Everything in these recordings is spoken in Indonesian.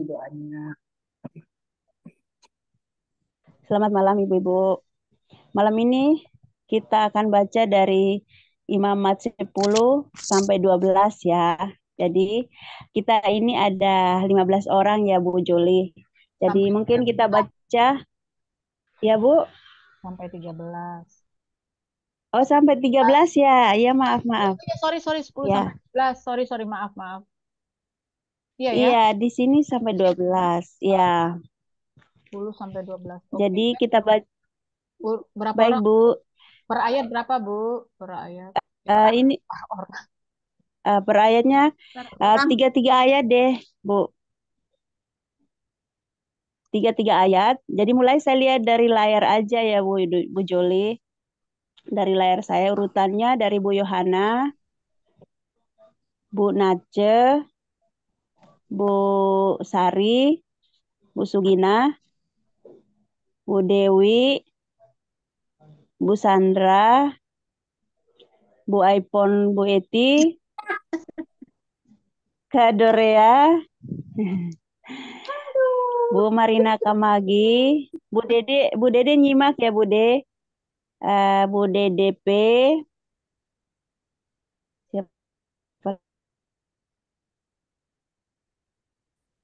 doanya. Selamat malam Ibu-Ibu. Malam ini kita akan baca dari Imamat 10 sampai 12 ya. Jadi kita ini ada 15 orang ya Bu Juli. Jadi Sampai mungkin kita baca ya Bu. sampai 13. Oh sampai 13 ya. Ya maaf maaf. Ya, sorry 10 sampai Ya. 12. Sorry maaf. Iya ya, Iya di sini sampai 12. Ya. 10 sampai 12. Oke. Jadi kita baca Berapa baik orang? Bu. Per ayat berapa, Bu? Per ayat. Ini Per orang. per ayatnya Per orang. tiga-tiga ayat deh Bu. Tiga-tiga ayat. Jadi mulai saya lihat dari layar aja ya Bu Joli. Dari layar saya urutannya dari Bu Yohana, Bu Nace, Bu Sari, Bu Sugina, Bu Dewi, Bu Sandra, Bu Aipon, Bu Eti, Kak Dorea, Bu Marina Kamagi, Bu Dede nyimak ya Bu De, Bu DDP, siapa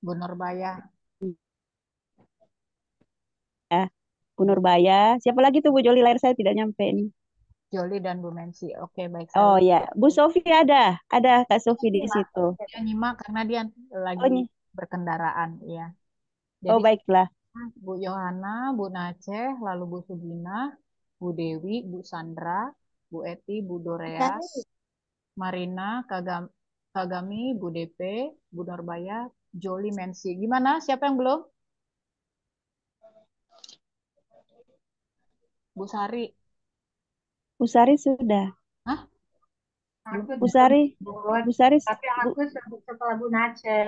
Bu Nurbaya, ya? Bu Nurbaya, siapa lagi tuh Bu Joli layar saya tidak nyampe ini. Joli dan Bu Mensi. Oke, baik saya Oh ulang. ya, Bu Sofi ada Kak Sofi di situ. Dia nyimak karena dia Oh, lagi berkendaraan, ya. oh Jadi baiklah. Bu Yohana, Bu Naceh, lalu Bu Sugina, Bu Dewi, Bu Sandra, Bu Eti, Bu Dorea, Marina, Kagami, Bu DP, Bu Norbaya, Joli Mensi. Gimana? Siapa yang belum? Bu Sari. Bu Sari sudah. Hah? Aku Bu Sari, disebut, Bu Sari, tapi Bu, aku sebut setelah Bu Nace.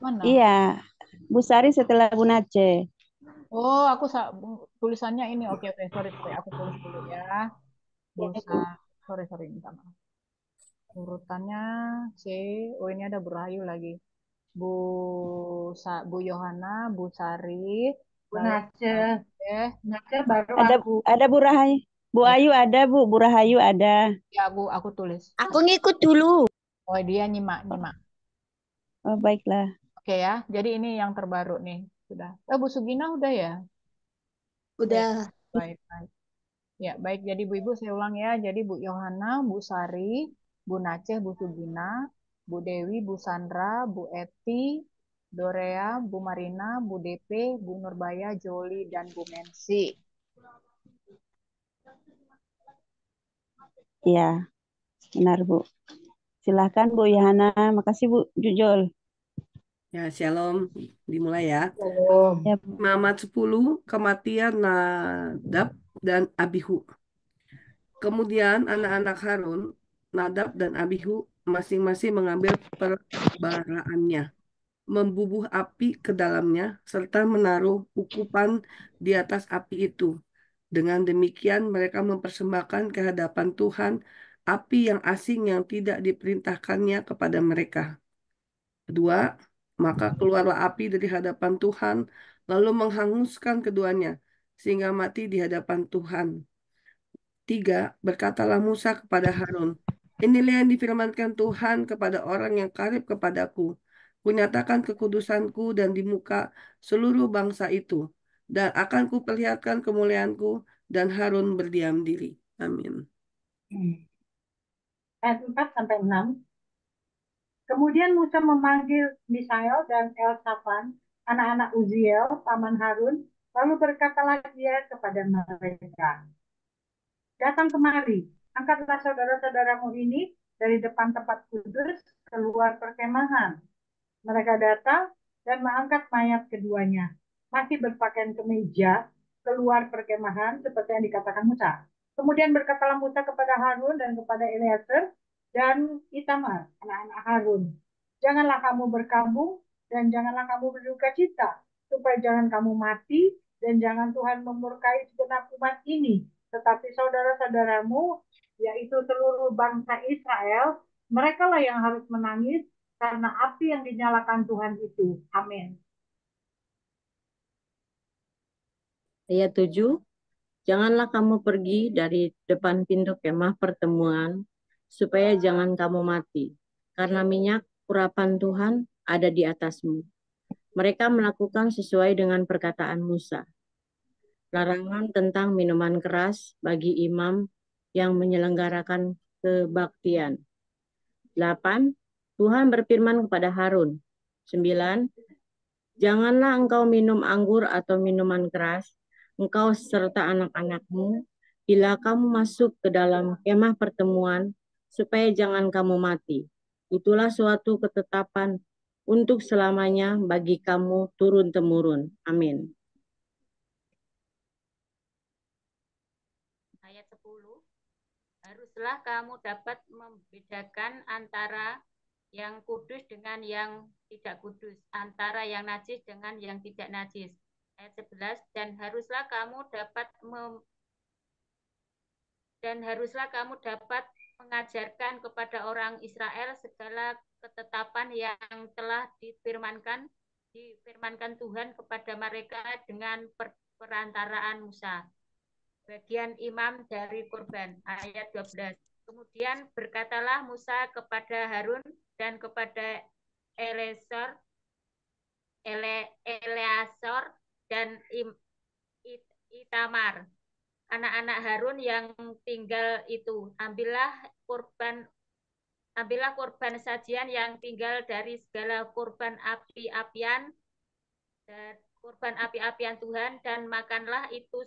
Mana? iya, Bu Sari setelah Bu Nace. Oh, tulisannya ini. Oke. Sorry. Aku tulis dulu ya. Ya, Busa. Bu. Sorry. Minta maaf. Urutannya C. Oh, ini ada Bu Rahayu lagi. Bu Bu Yohana, Bu Sari, Bu lalu Nace. eh Nace baru Ada aku. ada Bu Rahayu. Bu ya, Ayu ada Bu, Bu Rahayu ada. ya Bu, aku tulis. Aku ngikut dulu. Oh, dia nyimak. Oh baiklah. Oke ya. Jadi ini yang terbaru nih. Sudah. Bu Sugina udah ya? Baik, Udah. baik. Ya, baik. Jadi Bu Ibu saya ulang ya. Jadi Bu Yohana, Bu Sari, Bu Naceh, Bu Sugina, Bu Dewi, Bu Sandra, Bu Eti, Dorea, Bu Marina, Bu DP, Bu Nurbaya, Joli, dan Bu Mensi. Iya, benar Bu. Silahkan Bu Yohana. Makasih Bu Jujol. Ya, shalom. Dimulai ya. Belum. Ya, Muhammad 10, kematian Nadab dan Abihu. Kemudian anak-anak Harun, Nadab dan Abihu masing-masing mengambil perbaraannya, membubuh api ke dalamnya, serta menaruh ukupan di atas api itu. Dengan demikian mereka mempersembahkan ke hadapan Tuhan api yang asing yang tidak diperintahkannya kepada mereka. Kedua, maka keluarlah api dari hadapan Tuhan, lalu menghanguskan keduanya, sehingga mati di hadapan Tuhan. Tiga, berkatalah Musa kepada Harun, inilah yang difirmankan Tuhan kepada orang yang karib kepadaku. Kunyatakan kekudusanku dan di muka seluruh bangsa itu, dan akan kuperlihatkan kemuliaanku, dan Harun berdiam diri. Amin. Ayat 4 sampai 6. Kemudian Musa memanggil Misael dan Elsafan, anak-anak Uziel, paman Harun, lalu berkatalah dia kepada mereka, datang kemari, angkatlah saudara-saudaramu ini dari depan tempat kudus keluar perkemahan. Mereka datang dan mengangkat mayat keduanya, masih berpakaian kemeja, keluar perkemahan seperti yang dikatakan Musa. Kemudian berkatalah Musa kepada Harun dan kepada Eleazar dan Itamar, anak-anak Harun, janganlah kamu berkabung dan janganlah kamu berduka cita, supaya jangan kamu mati dan jangan Tuhan memurkai segenap umat ini, tetapi saudara-saudaramu, yaitu seluruh bangsa Israel, mereka lah yang harus menangis karena api yang dinyalakan Tuhan itu. Amin. Ayat 7, janganlah kamu pergi dari depan pintu kemah pertemuan, supaya jangan kamu mati, karena minyak urapan Tuhan ada di atasmu. Mereka melakukan sesuai dengan perkataan Musa. Larangan tentang minuman keras bagi imam yang menyelenggarakan kebaktian. 8. Tuhan berfirman kepada Harun. 9. Janganlah engkau minum anggur atau minuman keras, engkau serta anak-anakmu, bila kamu masuk ke dalam kemah pertemuan, supaya jangan kamu mati. Itulah suatu ketetapan untuk selamanya bagi kamu turun-temurun. Amin. Ayat 10. Haruslah kamu dapat membedakan antara yang kudus dengan yang tidak kudus, antara yang najis dengan yang tidak najis. Ayat 11, dan haruslah kamu dapat mengajarkan kepada orang Israel segala ketetapan yang telah difirmankan Tuhan kepada mereka dengan perantaraan Musa, bagian imam dari kurban. Ayat 12. Kemudian berkatalah Musa kepada Harun dan kepada Eleazar dan Itamar, anak-anak Harun yang tinggal itu, ambillah kurban sajian yang tinggal dari segala kurban api-apian Tuhan, dan makanlah itu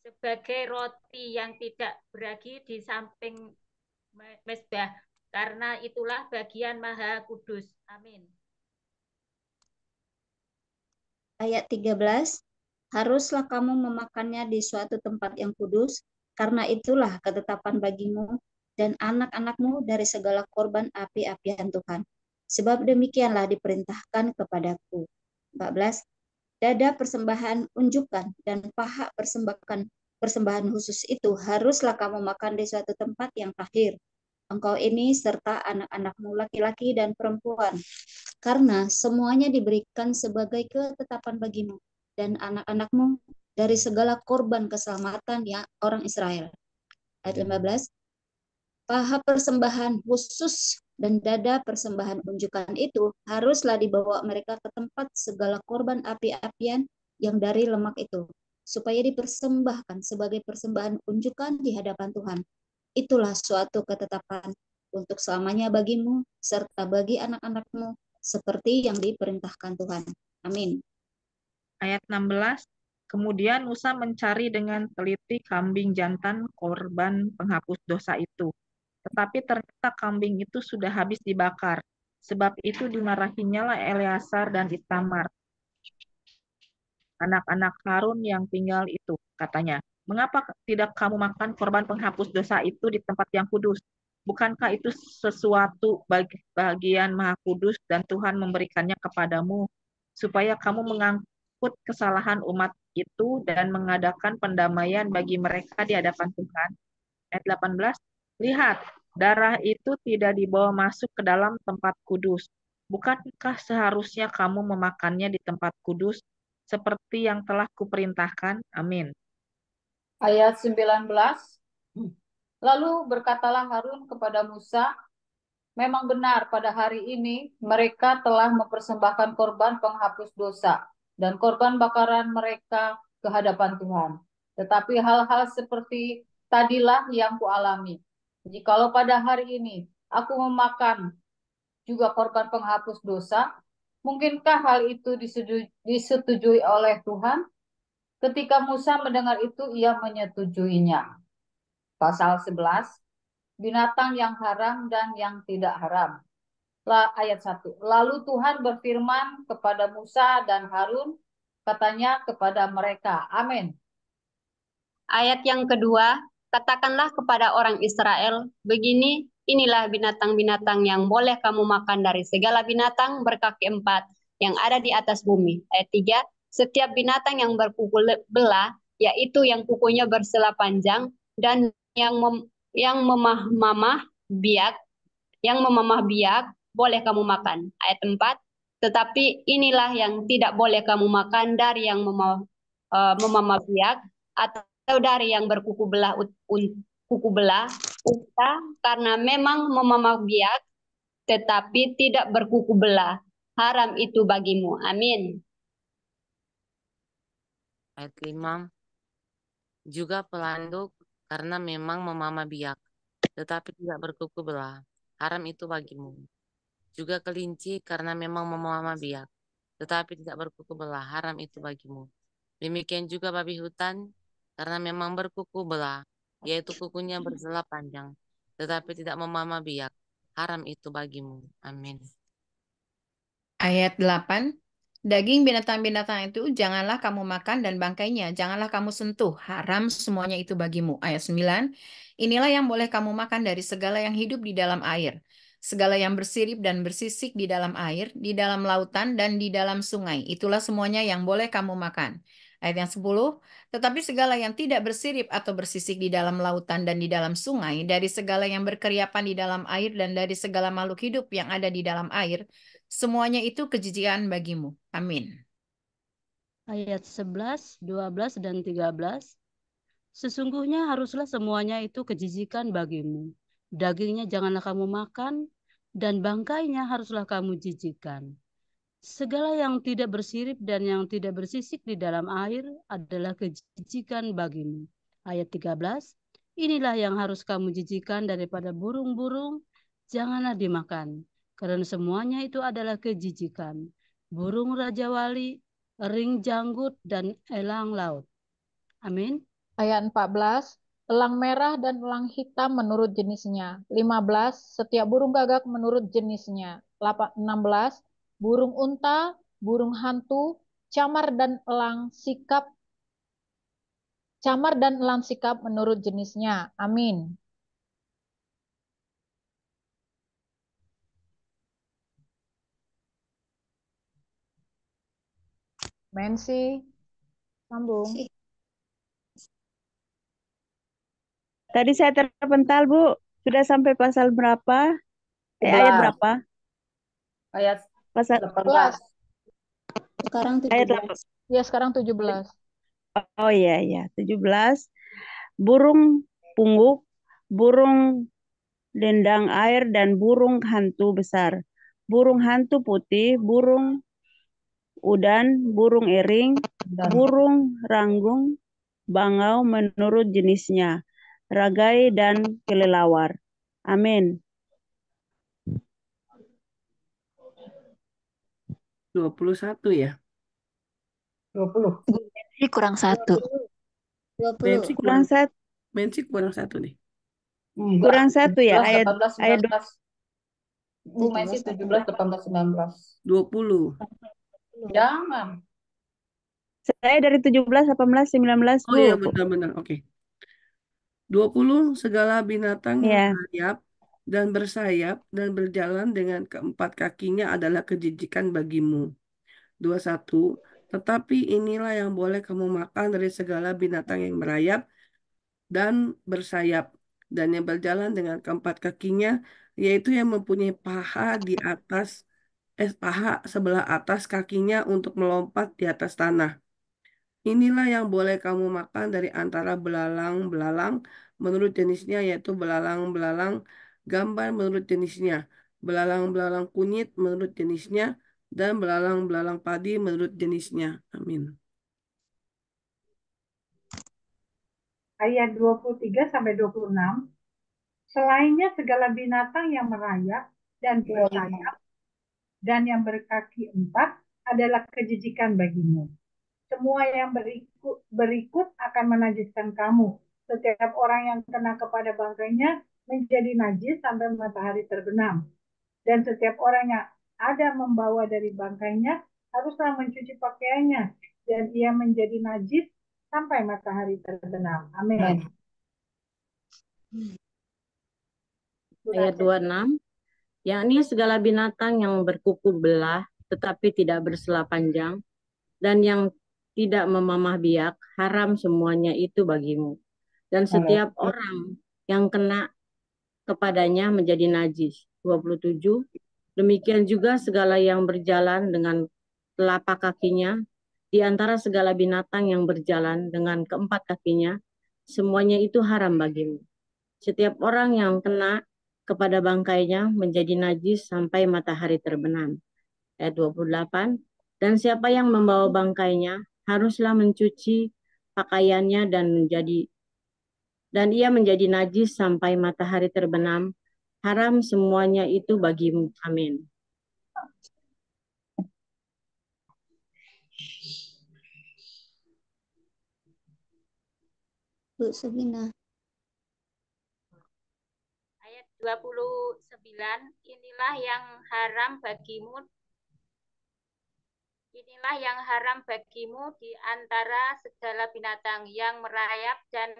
sebagai roti yang tidak beragi di samping mezbah, karena itulah bagian maha kudus. Amin. Ayat 13, haruslah kamu memakannya di suatu tempat yang kudus, karena itulah ketetapan bagimu dan anak-anakmu dari segala korban api-apian Tuhan. Sebab demikianlah diperintahkan kepadaku. 14, dada persembahan unjukan dan paha persembahan khusus itu haruslah kamu makan di suatu tempat yang tahir, engkau ini serta anak-anakmu laki-laki dan perempuan, karena semuanya diberikan sebagai ketetapan bagimu dan anak-anakmu dari segala korban keselamatan yang orang Israel. Ayat 15, paha persembahan khusus dan dada persembahan unjukan itu haruslah dibawa mereka ke tempat segala korban api-apian yang dari lemak itu, supaya dipersembahkan sebagai persembahan unjukan di hadapan Tuhan. Itulah suatu ketetapan untuk selamanya bagimu serta bagi anak-anakmu, seperti yang diperintahkan Tuhan. Amin. Ayat 16, kemudian Musa mencari dengan teliti kambing jantan korban penghapus dosa itu. Tetapi ternyata kambing itu sudah habis dibakar. Sebab itu dimarahinya lah Eleazar dan Itamar, anak-anak Harun yang tinggal itu. Katanya, mengapa tidak kamu makan korban penghapus dosa itu di tempat yang kudus? Bukankah itu sesuatu bagian maha kudus dan Tuhan memberikannya kepadamu, supaya kamu mengangkut kesalahan umat itu dan mengadakan pendamaian bagi mereka di hadapan Tuhan. Ayat 18, lihat, darah itu tidak dibawa masuk ke dalam tempat kudus. Bukankah seharusnya kamu memakannya di tempat kudus, seperti yang telah kuperintahkan? Amin. Ayat 19, lalu berkatalah Harun kepada Musa, memang benar pada hari ini mereka telah mempersembahkan korban penghapus dosa dan korban bakaran mereka ke hadapan Tuhan. Tetapi hal-hal seperti tadilah yang kualami. Jikalau pada hari ini aku memakan juga korban penghapus dosa, mungkinkah hal itu disetujui oleh Tuhan? Ketika Musa mendengar itu, ia menyetujuinya. Pasal 11, binatang yang haram dan yang tidak haram. Ayat 1. Lalu Tuhan berfirman kepada Musa dan Harun, katanya kepada mereka, amin. Ayat yang kedua, katakanlah kepada orang Israel, begini, inilah binatang-binatang yang boleh kamu makan dari segala binatang berkaki 4 yang ada di atas bumi. Ayat 3, setiap binatang yang berkuku belah, yaitu yang kukunya bersela panjang dan yang mamah biak, yang memamah biak boleh kamu makan. Ayat 4, tetapi inilah yang tidak boleh kamu makan dari yang memamah biak atau dari yang berkuku belah kuku belah unta, karena memang memamah biak tetapi tidak berkuku belah. Haram itu bagimu. Amin. Ayat 5, juga pelanduk karena memang memamah biak, tetapi tidak berkuku belah. Haram itu bagimu. Juga kelinci karena memang memamah biak, tetapi tidak berkuku belah. Haram itu bagimu. Demikian juga babi hutan karena memang berkuku belah, yaitu kukunya bersela panjang, tetapi tidak memamah biak. Haram itu bagimu. Amin. Ayat 8, daging binatang-binatang itu janganlah kamu makan dan bangkainya janganlah kamu sentuh. Haram semuanya itu bagimu. Ayat 9, inilah yang boleh kamu makan dari segala yang hidup di dalam air. Segala yang bersirip dan bersisik di dalam air, di dalam lautan, dan di dalam sungai. Itulah semuanya yang boleh kamu makan. Ayat yang 10, tetapi segala yang tidak bersirip atau bersisik di dalam lautan dan di dalam sungai, dari segala yang berkeriapan di dalam air dan dari segala makhluk hidup yang ada di dalam air, semuanya itu kejijikan bagimu. Amin. Ayat 11, 12, dan 13. Sesungguhnya haruslah semuanya itu kejijikan bagimu. Dagingnya janganlah kamu makan, dan bangkainya haruslah kamu jijikan. Segala yang tidak bersirip dan yang tidak bersisik di dalam air adalah kejijikan bagimu. Ayat 13, inilah yang harus kamu jijikan daripada burung-burung, janganlah dimakan, karena semuanya itu adalah kejijikan. Burung rajawali, ring janggut, dan elang laut. Amin. Ayat 14, elang merah dan elang hitam menurut jenisnya. 15, setiap burung gagak menurut jenisnya. 16, burung unta, burung hantu, camar dan elang sikap menurut jenisnya. Amin. Mensi, sambung. Tadi saya terpental, Bu. Sudah sampai pasal berapa? Ayat berapa? Ayat Pasal 18. Sekarang ayat 17. Ya, sekarang 17. Oh iya, ya. 17. Burung pungguk, burung dendang air, dan burung hantu besar. Burung hantu putih, burung udan, burung ering, burung ranggung, bangau menurut jenisnya, ragai, dan kelelawar. Amin. 21 ya? 20. Ini kurang 1. 20. Mensi Kurang satu. Mensi kurang 1 nih. Kurang 1 ya, 17, ayat 18, ayat 19. Bu Mensi 17, 18, 19. 20. Jangan. saya dari 17, 18, 19, Oh Bu. iya, benar-benar. Oke. 20, segala binatang yang Ya. merayap dan bersayap dan berjalan dengan keempat kakinya adalah kejijikan bagimu. 21, tetapi inilah yang boleh kamu makan dari segala binatang yang merayap dan bersayap dan yang berjalan dengan keempat kakinya, yaitu yang mempunyai paha di atas paha sebelah atas kakinya untuk melompat di atas tanah. Inilah yang boleh kamu makan dari antara belalang-belalang menurut jenisnya, yaitu belalang-belalang gambar menurut jenisnya, belalang-belalang kunyit menurut jenisnya, dan belalang-belalang padi menurut jenisnya. Amin. Ayat 23 sampai 26. Selainnya segala binatang yang merayap dan bersayap dan yang berkaki 4 adalah kejijikan bagimu. Semua yang berikut akan menajiskan kamu. Setiap orang yang kena kepada bangkainya menjadi najis sampai matahari terbenam. Dan setiap orang yang ada membawa dari bangkainya haruslah mencuci pakaiannya. Dan ia menjadi najis sampai matahari terbenam. Amin. Ayat 26, yakni segala binatang yang berkuku belah tetapi tidak bersela panjang dan yang tidak memamah biak, haram semuanya itu bagimu. Dan setiap orang yang kena kepadanya menjadi najis. 27. Demikian juga segala yang berjalan dengan telapak kakinya, di antara segala binatang yang berjalan dengan keempat kakinya, semuanya itu haram bagimu. Setiap orang yang kena kepada bangkainya menjadi najis sampai matahari terbenam. Ayat 28. Dan siapa yang membawa bangkainya haruslah mencuci pakaiannya dan ia menjadi najis sampai matahari terbenam. Haram semuanya itu bagimu. Amin. Bu Sabina. Ayat 29, inilah yang haram bagimu di antara segala binatang yang merayap dan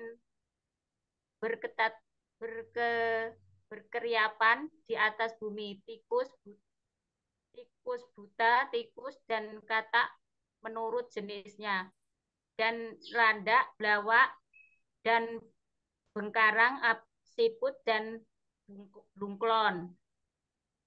berkeriapan di atas bumi, tikus buta, tikus dan katak menurut jenisnya, dan landak, belawak, dan bengkarang, siput, dan bunglon.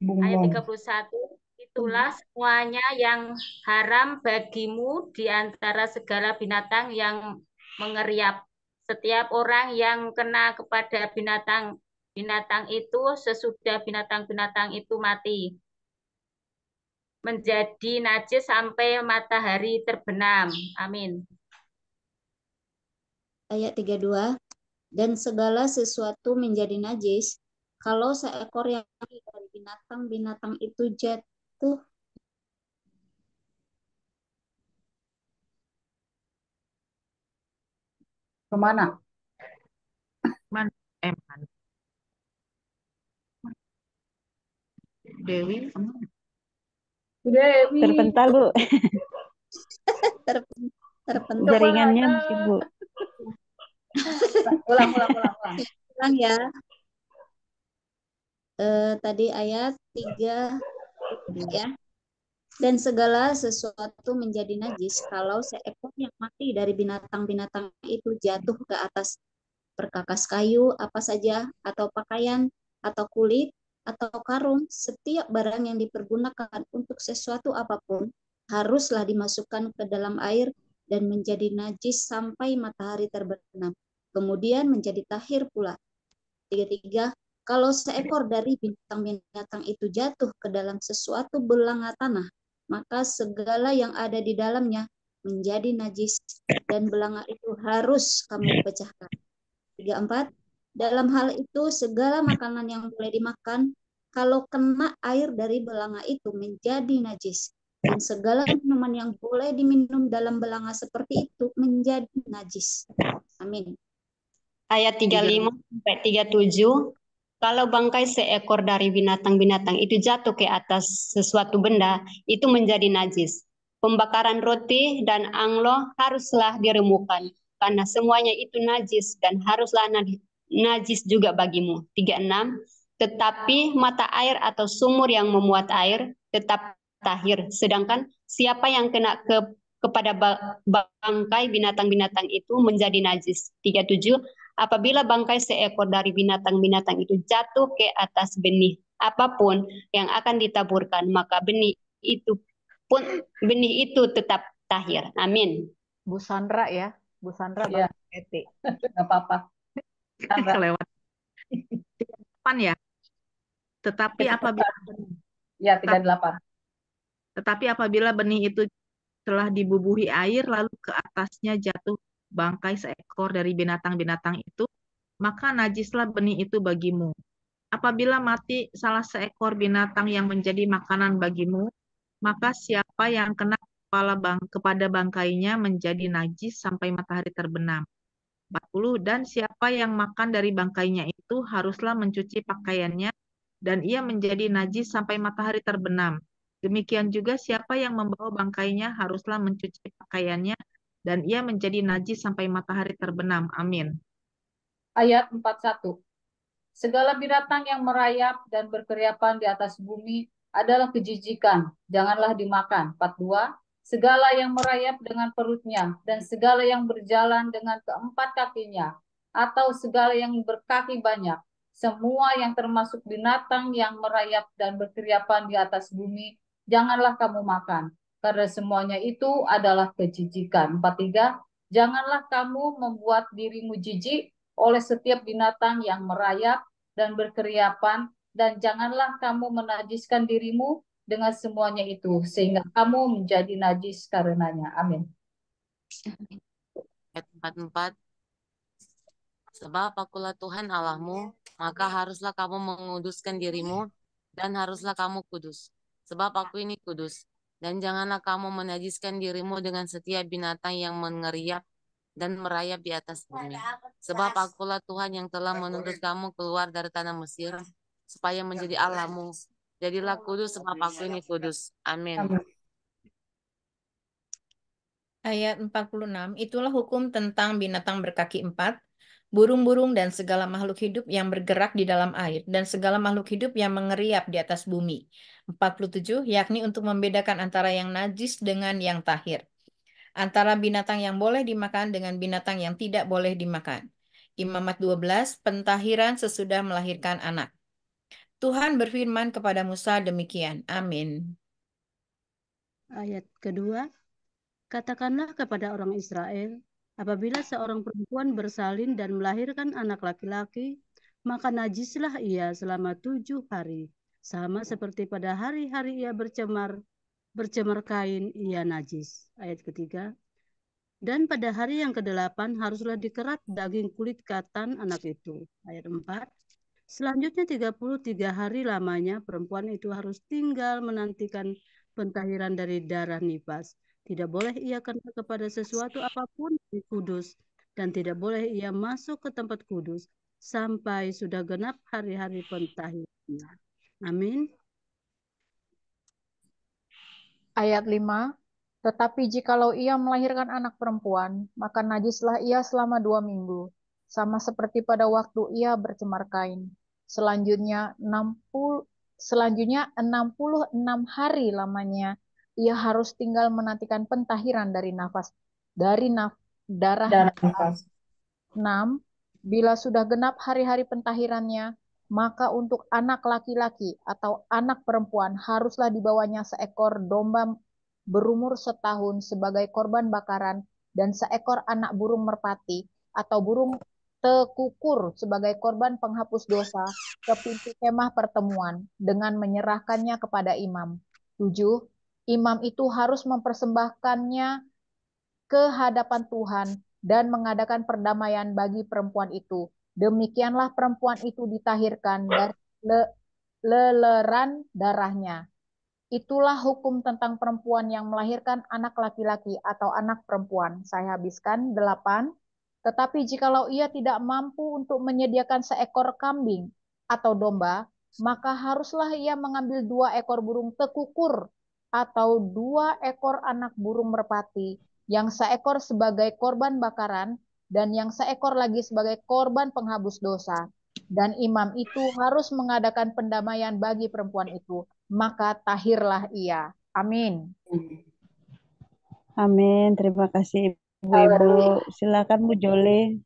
Ayat 31, itulah semuanya yang haram bagimu di antara segala binatang yang mengeriap. Setiap orang yang kena kepada binatang itu sesudah binatang itu mati, menjadi najis sampai matahari terbenam. Amin. Ayat 32, dan segala sesuatu menjadi najis kalau seekor yang dari binatang itu jatuh Kemana? Man, Dewi, Dewi. Terpental, Bu. terpental. Jaringannya mungkin, Bu. Ulang ya. Tadi ayat 3 ya. Dan segala sesuatu menjadi najis kalau seekor yang mati dari binatang-binatang itu jatuh ke atas perkakas kayu apa saja, atau pakaian, atau kulit, atau karung. Setiap barang yang dipergunakan untuk sesuatu apapun haruslah dimasukkan ke dalam air dan menjadi najis sampai matahari terbenam. Kemudian menjadi tahir pula. 33. Kalau seekor dari binatang-binatang itu jatuh ke dalam sesuatu belanga tanah, maka segala yang ada di dalamnya menjadi najis dan belanga itu harus kamu pecahkan. 34. Dalam hal itu segala makanan yang boleh dimakan kalau kena air dari belanga itu menjadi najis, dan segala minuman yang boleh diminum dalam belanga seperti itu menjadi najis. Amin. Ayat 35 sampai 37. Kalau bangkai seekor dari binatang-binatang itu jatuh ke atas sesuatu benda, itu menjadi najis. Pembakaran roti dan anglo haruslah diremukan, karena semuanya itu najis dan haruslah najis juga bagimu. 36. Tetapi mata air atau sumur yang memuat air tetap tahir. Sedangkan siapa yang kena kepada bangkai binatang-binatang itu menjadi najis. 37. Apabila bangkai seekor dari binatang-binatang itu jatuh ke atas benih apapun yang akan ditaburkan, maka benih itu tetap tahir. Amin. Bu Sandra ya, Bu Sandra Ya. Eti. Nggak apa-apa. kelewat. Depan ya. Tetapi apabila benih itu telah dibubuhi air lalu ke atasnya jatuh bangkai seekor dari binatang-binatang itu, maka najislah benih itu bagimu. Apabila mati salah seekor binatang yang menjadi makanan bagimu, maka siapa yang kena kepada bangkainya menjadi najis sampai matahari terbenam. 40. Dan siapa yang makan dari bangkainya itu haruslah mencuci pakaiannya, dan ia menjadi najis sampai matahari terbenam. Demikian juga siapa yang membawa bangkainya haruslah mencuci pakaiannya, dan ia menjadi najis sampai matahari terbenam. Amin. Ayat 41. Segala binatang yang merayap dan berkeriapan di atas bumi adalah kejijikan, janganlah dimakan. 42. Segala yang merayap dengan perutnya dan segala yang berjalan dengan keempat kakinya atau segala yang berkaki banyak semua yang termasuk binatang yang merayap dan berkeriapan di atas bumi, janganlah kamu makan, karena semuanya itu adalah kejijikan. 43, janganlah kamu membuat dirimu jijik oleh setiap binatang yang merayap dan berkeriapan, dan janganlah kamu menajiskan dirimu dengan semuanya itu, sehingga kamu menjadi najis karenanya. Amin. Ayat 44. Sebab akulah Tuhan Allahmu, maka haruslah kamu menguduskan dirimu, dan haruslah kamu kudus. Sebab aku ini kudus. Dan janganlah kamu menajiskan dirimu dengan setiap binatang yang mengeriap dan merayap di atas bumi. Sebab akulah Tuhan yang telah menuntut kamu keluar dari tanah Mesir, supaya menjadi Allahmu. Jadilah kudus sebab aku ini kudus. Amin. Ayat 46, itulah hukum tentang binatang berkaki 4, burung-burung dan segala makhluk hidup yang bergerak di dalam air, dan segala makhluk hidup yang mengeriap di atas bumi. 47, yakni untuk membedakan antara yang najis dengan yang tahir, antara binatang yang boleh dimakan dengan binatang yang tidak boleh dimakan. Imamat 12, pentahiran sesudah melahirkan anak. Tuhan berfirman kepada Musa demikian. Amin. Ayat kedua, katakanlah kepada orang Israel, apabila seorang perempuan bersalin dan melahirkan anak laki-laki, maka najislah ia selama 7 hari. Sama seperti pada hari-hari ia bercemar kain, ia najis. Ayat ketiga, dan pada hari yang ke-8 haruslah dikerat daging kulit katan anak itu. Ayat 4, selanjutnya 33 hari lamanya perempuan itu harus tinggal menantikan pentahiran dari darah nifas. Tidak boleh ia kena kepada sesuatu apapun yang kudus, dan tidak boleh ia masuk ke tempat kudus sampai sudah genap hari-hari pentahirannya. Amin. Ayat 5, tetapi jikalau ia melahirkan anak perempuan, maka najislah ia selama 2 minggu, sama seperti pada waktu ia bercemar kain. Selanjutnya 66 hari lamanya ia harus tinggal menantikan pentahiran dari darah nifas. 6. Bila sudah genap hari-hari pentahirannya, maka untuk anak laki-laki atau anak perempuan haruslah dibawanya seekor domba berumur setahun sebagai korban bakaran dan seekor anak burung merpati atau burung tekukur sebagai korban penghapus dosa ke pintu kemah pertemuan dengan menyerahkannya kepada imam. 7. Imam itu harus mempersembahkannya ke hadapan Tuhan dan mengadakan perdamaian bagi perempuan itu. Demikianlah perempuan itu ditahirkan dari leleran darahnya. Itulah hukum tentang perempuan yang melahirkan anak laki-laki atau anak perempuan. Saya habiskan 8. Tetapi jikalau ia tidak mampu untuk menyediakan seekor kambing atau domba, maka haruslah ia mengambil 2 ekor burung tekukur atau 2 ekor anak burung merpati, yang seekor sebagai korban bakaran dan yang seekor lagi sebagai korban penghapus dosa. Dan imam itu harus mengadakan pendamaian bagi perempuan itu, maka tahirlah ia. Amin. Amin. Terima kasih Ibu-Ibu. Silakan Bu Jole.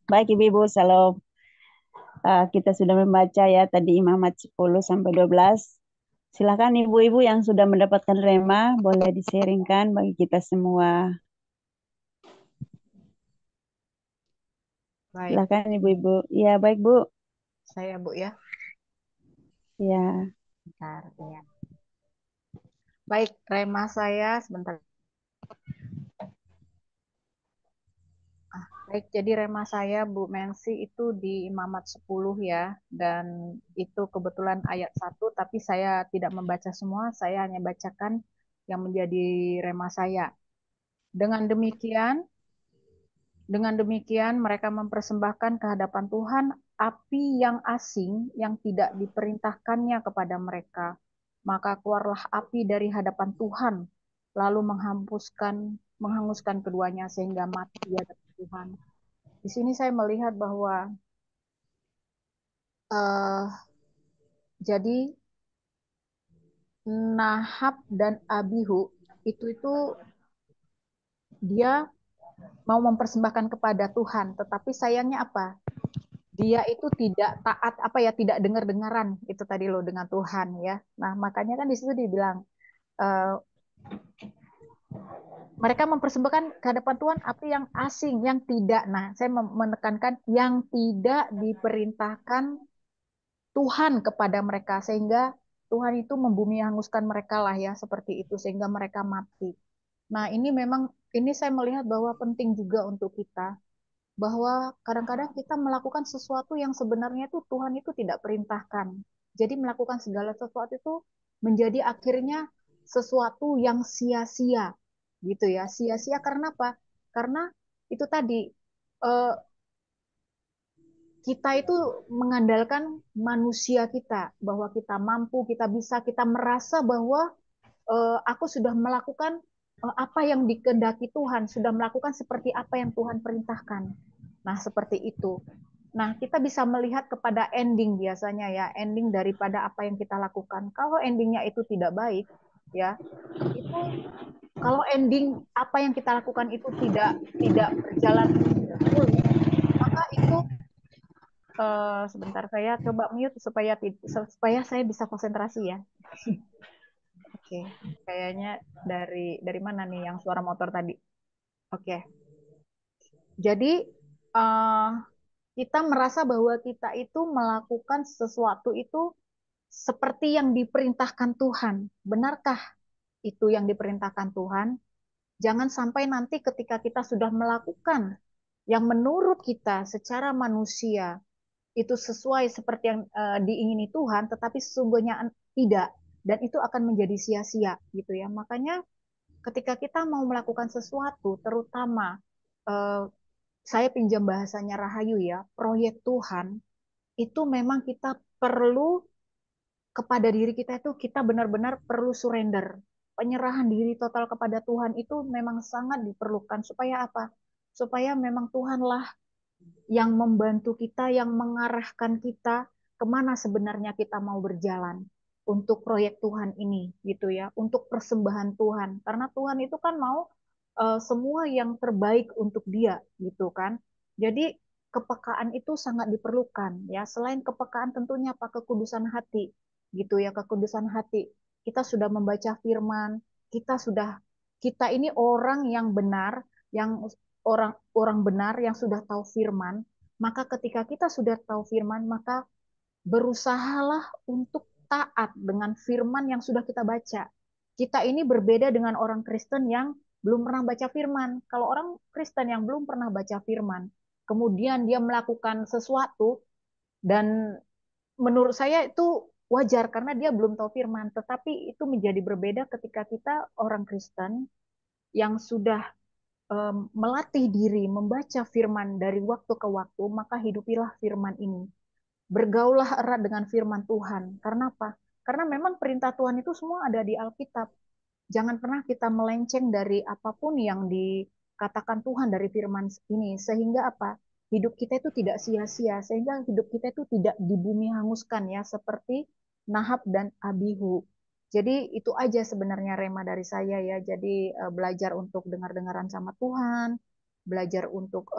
Baik Ibu-Ibu, Shalom. Kita sudah membaca ya tadi Imamat 10 sampai 12. Silakan Ibu-Ibu yang sudah mendapatkan rema, boleh di-sharingkan bagi kita semua. Baik, Silakan Ibu-Ibu. Ya, baik Bu. saya Bu ya. Ya. Bentar, ya. Baik, rema saya sebentar. Baik, jadi rema saya Bu Mensi itu di Imamat 10 ya. Dan itu kebetulan ayat 1, tapi saya tidak membaca semua, saya hanya bacakan yang menjadi rema saya. Dengan demikian mereka mempersembahkan ke hadapan Tuhan api yang asing yang tidak diperintahkannya kepada mereka. Maka keluarlah api dari hadapan Tuhan, lalu menghanguskan keduanya sehingga mati di hadapan Tuhan. Di sini saya melihat bahwa jadi Nahab dan Abihu itu dia mau mempersembahkan kepada Tuhan, tetapi sayangnya apa? Dia itu tidak taat, tidak dengar-dengaran itu tadi loh dengan Tuhan ya. Nah, makanya kan di situ dibilang mereka mempersembahkan ke hadapan Tuhan api yang asing, yang tidak. Nah, saya menekankan yang tidak diperintahkan Tuhan kepada mereka, sehingga Tuhan itu membumi hanguskan mereka lah ya, seperti itu, sehingga mereka mati. Nah, ini saya melihat bahwa penting juga untuk kita, bahwa kadang-kadang kita melakukan sesuatu yang sebenarnya itu Tuhan itu tidak perintahkan. Jadi melakukan segala sesuatu itu menjadi akhirnya sesuatu yang sia-sia, gitu ya. Sia-sia karena apa? Karena itu tadi kita itu mengandalkan manusia kita, bahwa kita mampu, kita bisa, kita merasa bahwa aku sudah melakukan apa yang dikehendaki Tuhan, sudah melakukan seperti apa yang Tuhan perintahkan. Nah, seperti itu. Nah, kita bisa melihat kepada ending biasanya ya, ending daripada apa yang kita lakukan. Kalau endingnya itu tidak baik, ya, itu kalau ending apa yang kita lakukan itu tidak berjalan mulus, maka itu sebentar saya coba mute supaya saya bisa konsentrasi ya. Oke, kayaknya dari mana nih yang suara motor tadi? Oke. Jadi kita merasa bahwa kita itu melakukan sesuatu itu seperti yang diperintahkan Tuhan. Benarkah itu yang diperintahkan Tuhan? Jangan sampai nanti ketika kita sudah melakukan yang menurut kita secara manusia itu sesuai seperti yang diingini Tuhan, tetapi sesungguhnya tidak, dan itu akan menjadi sia-sia gitu ya. Makanya ketika kita mau melakukan sesuatu, terutama saya pinjam bahasanya Rahayu ya, proyek Tuhan, itu memang kita perlu kepada diri kita itu kita benar-benar perlu surrender. Penyerahan diri total kepada Tuhan itu memang sangat diperlukan. Supaya apa? Supaya memang Tuhanlah yang membantu kita, yang mengarahkan kita kemana sebenarnya kita mau berjalan untuk proyek Tuhan ini, gitu ya, untuk persembahan Tuhan. Karena Tuhan itu kan mau semua yang terbaik untuk Dia, gitu kan. Jadi kepekaan itu sangat diperlukan, ya. Selain kepekaan tentunya apa kekudusan hati, gitu ya, kekudusan hati. Kita sudah membaca Firman, kita ini orang yang benar, yang orang benar yang sudah tahu firman, maka ketika kita sudah tahu firman, maka berusahalah untuk taat dengan firman yang sudah kita baca. Kita ini berbeda dengan orang Kristen yang belum pernah baca firman. Kalau orang Kristen yang belum pernah baca firman, kemudian dia melakukan sesuatu, dan menurut saya itu wajar karena dia belum tahu firman. Tetapi itu menjadi berbeda ketika kita orang Kristen yang sudah melatih diri membaca firman dari waktu ke waktu, maka hidupilah firman ini. Bergaulah erat dengan firman Tuhan. Karena apa? Karena memang perintah Tuhan itu semua ada di Alkitab. Jangan pernah kita melenceng dari apapun yang dikatakan Tuhan dari firman ini. Sehingga apa? Hidup kita itu tidak sia-sia. Sehingga hidup kita itu tidak di bumi hanguskan ya. Seperti Nahab dan Abihu. Jadi itu aja sebenarnya rema dari saya ya. Jadi belajar untuk dengar-dengaran sama Tuhan. belajar untuk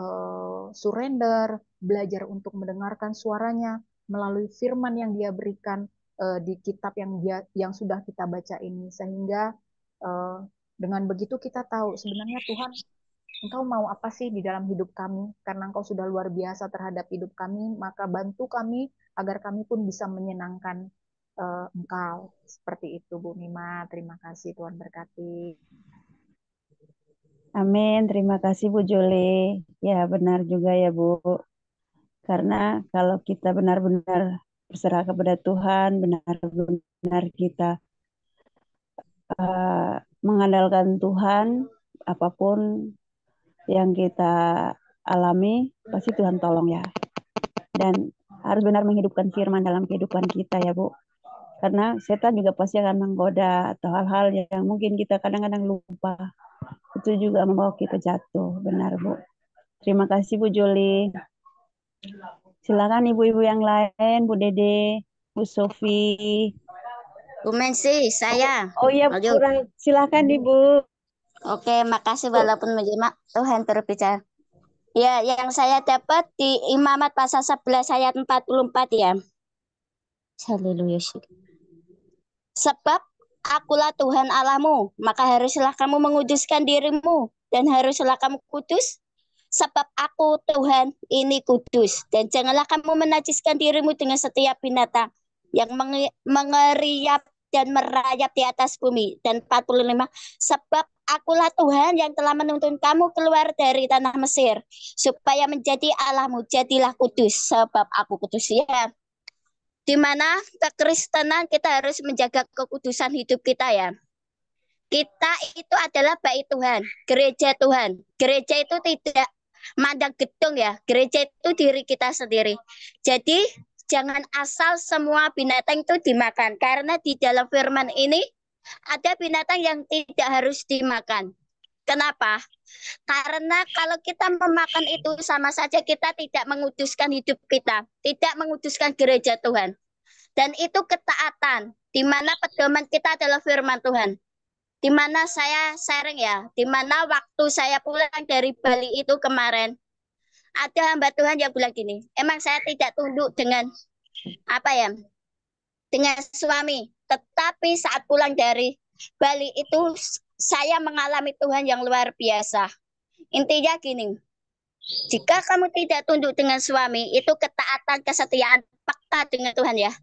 surrender, belajar untuk mendengarkan suaranya melalui firman yang dia berikan di kitab yang sudah kita baca ini, sehingga dengan begitu kita tahu sebenarnya Tuhan, Engkau mau apa sih di dalam hidup kami? Karena Engkau sudah luar biasa terhadap hidup kami, maka bantu kami agar kami pun bisa menyenangkan Engkau. Seperti itu, Bu Mima. Terima kasih, Tuhan berkati. Amin. Terima kasih Bu Juli. Ya, benar juga ya Bu. Karena kalau kita benar-benar berserah kepada Tuhan, benar-benar kita mengandalkan Tuhan, apapun yang kita alami, pasti Tuhan tolong ya. Dan harus benar menghidupkan firman dalam kehidupan kita ya Bu. Karena setan juga pasti akan menggoda atau hal-hal yang mungkin kita kadang-kadang lupa. Itu juga membawa kita jatuh. Benar Bu. Terima kasih Bu Juli. Silakan ibu-ibu yang lain, Bu Dede, Bu Sofi. Bu Mensi, saya. Oh iya, kurang. Silakan Ibu. Oke, makasih walaupun menyimak. Tuhan berbicara. Ya, yang saya dapat di Imamat pasal 11 ayat 44 ya. Haleluya. Sebab akulah Tuhan Allahmu, maka haruslah kamu menguduskan dirimu dan haruslah kamu kudus. Sebab aku Tuhan ini kudus. Dan janganlah kamu menajiskan dirimu dengan setiap binatang yang mengeriap dan merayap di atas bumi. Dan 45, sebab akulah Tuhan yang telah menuntun kamu keluar dari tanah Mesir, supaya menjadi Allahmu, jadilah kudus, sebab aku kudus. Ya, di mana kekristenan kita harus menjaga kekudusan hidup kita ya. Kita itu adalah bait Tuhan, gereja Tuhan. Gereja itu tidak mandang gedung ya, gereja itu diri kita sendiri. Jadi jangan asal semua binatang itu dimakan, karena di dalam firman ini ada binatang yang tidak harus dimakan. Kenapa? Karena kalau kita memakan itu sama saja kita tidak menguduskan hidup kita, tidak menguduskan gereja Tuhan. Dan itu ketaatan, di mana pedoman kita adalah firman Tuhan. Di mana saya sharing ya, di mana waktu saya pulang dari Bali itu kemarin, ada hamba Tuhan yang bilang gini, emang saya tidak tunduk dengan apa ya, dengan suami. Tetapi saat pulang dari Bali itu saya mengalami Tuhan yang luar biasa. Intinya gini, jika kamu tidak tunduk dengan suami, itu ketaatan, kesetiaan, peka dengan Tuhan ya.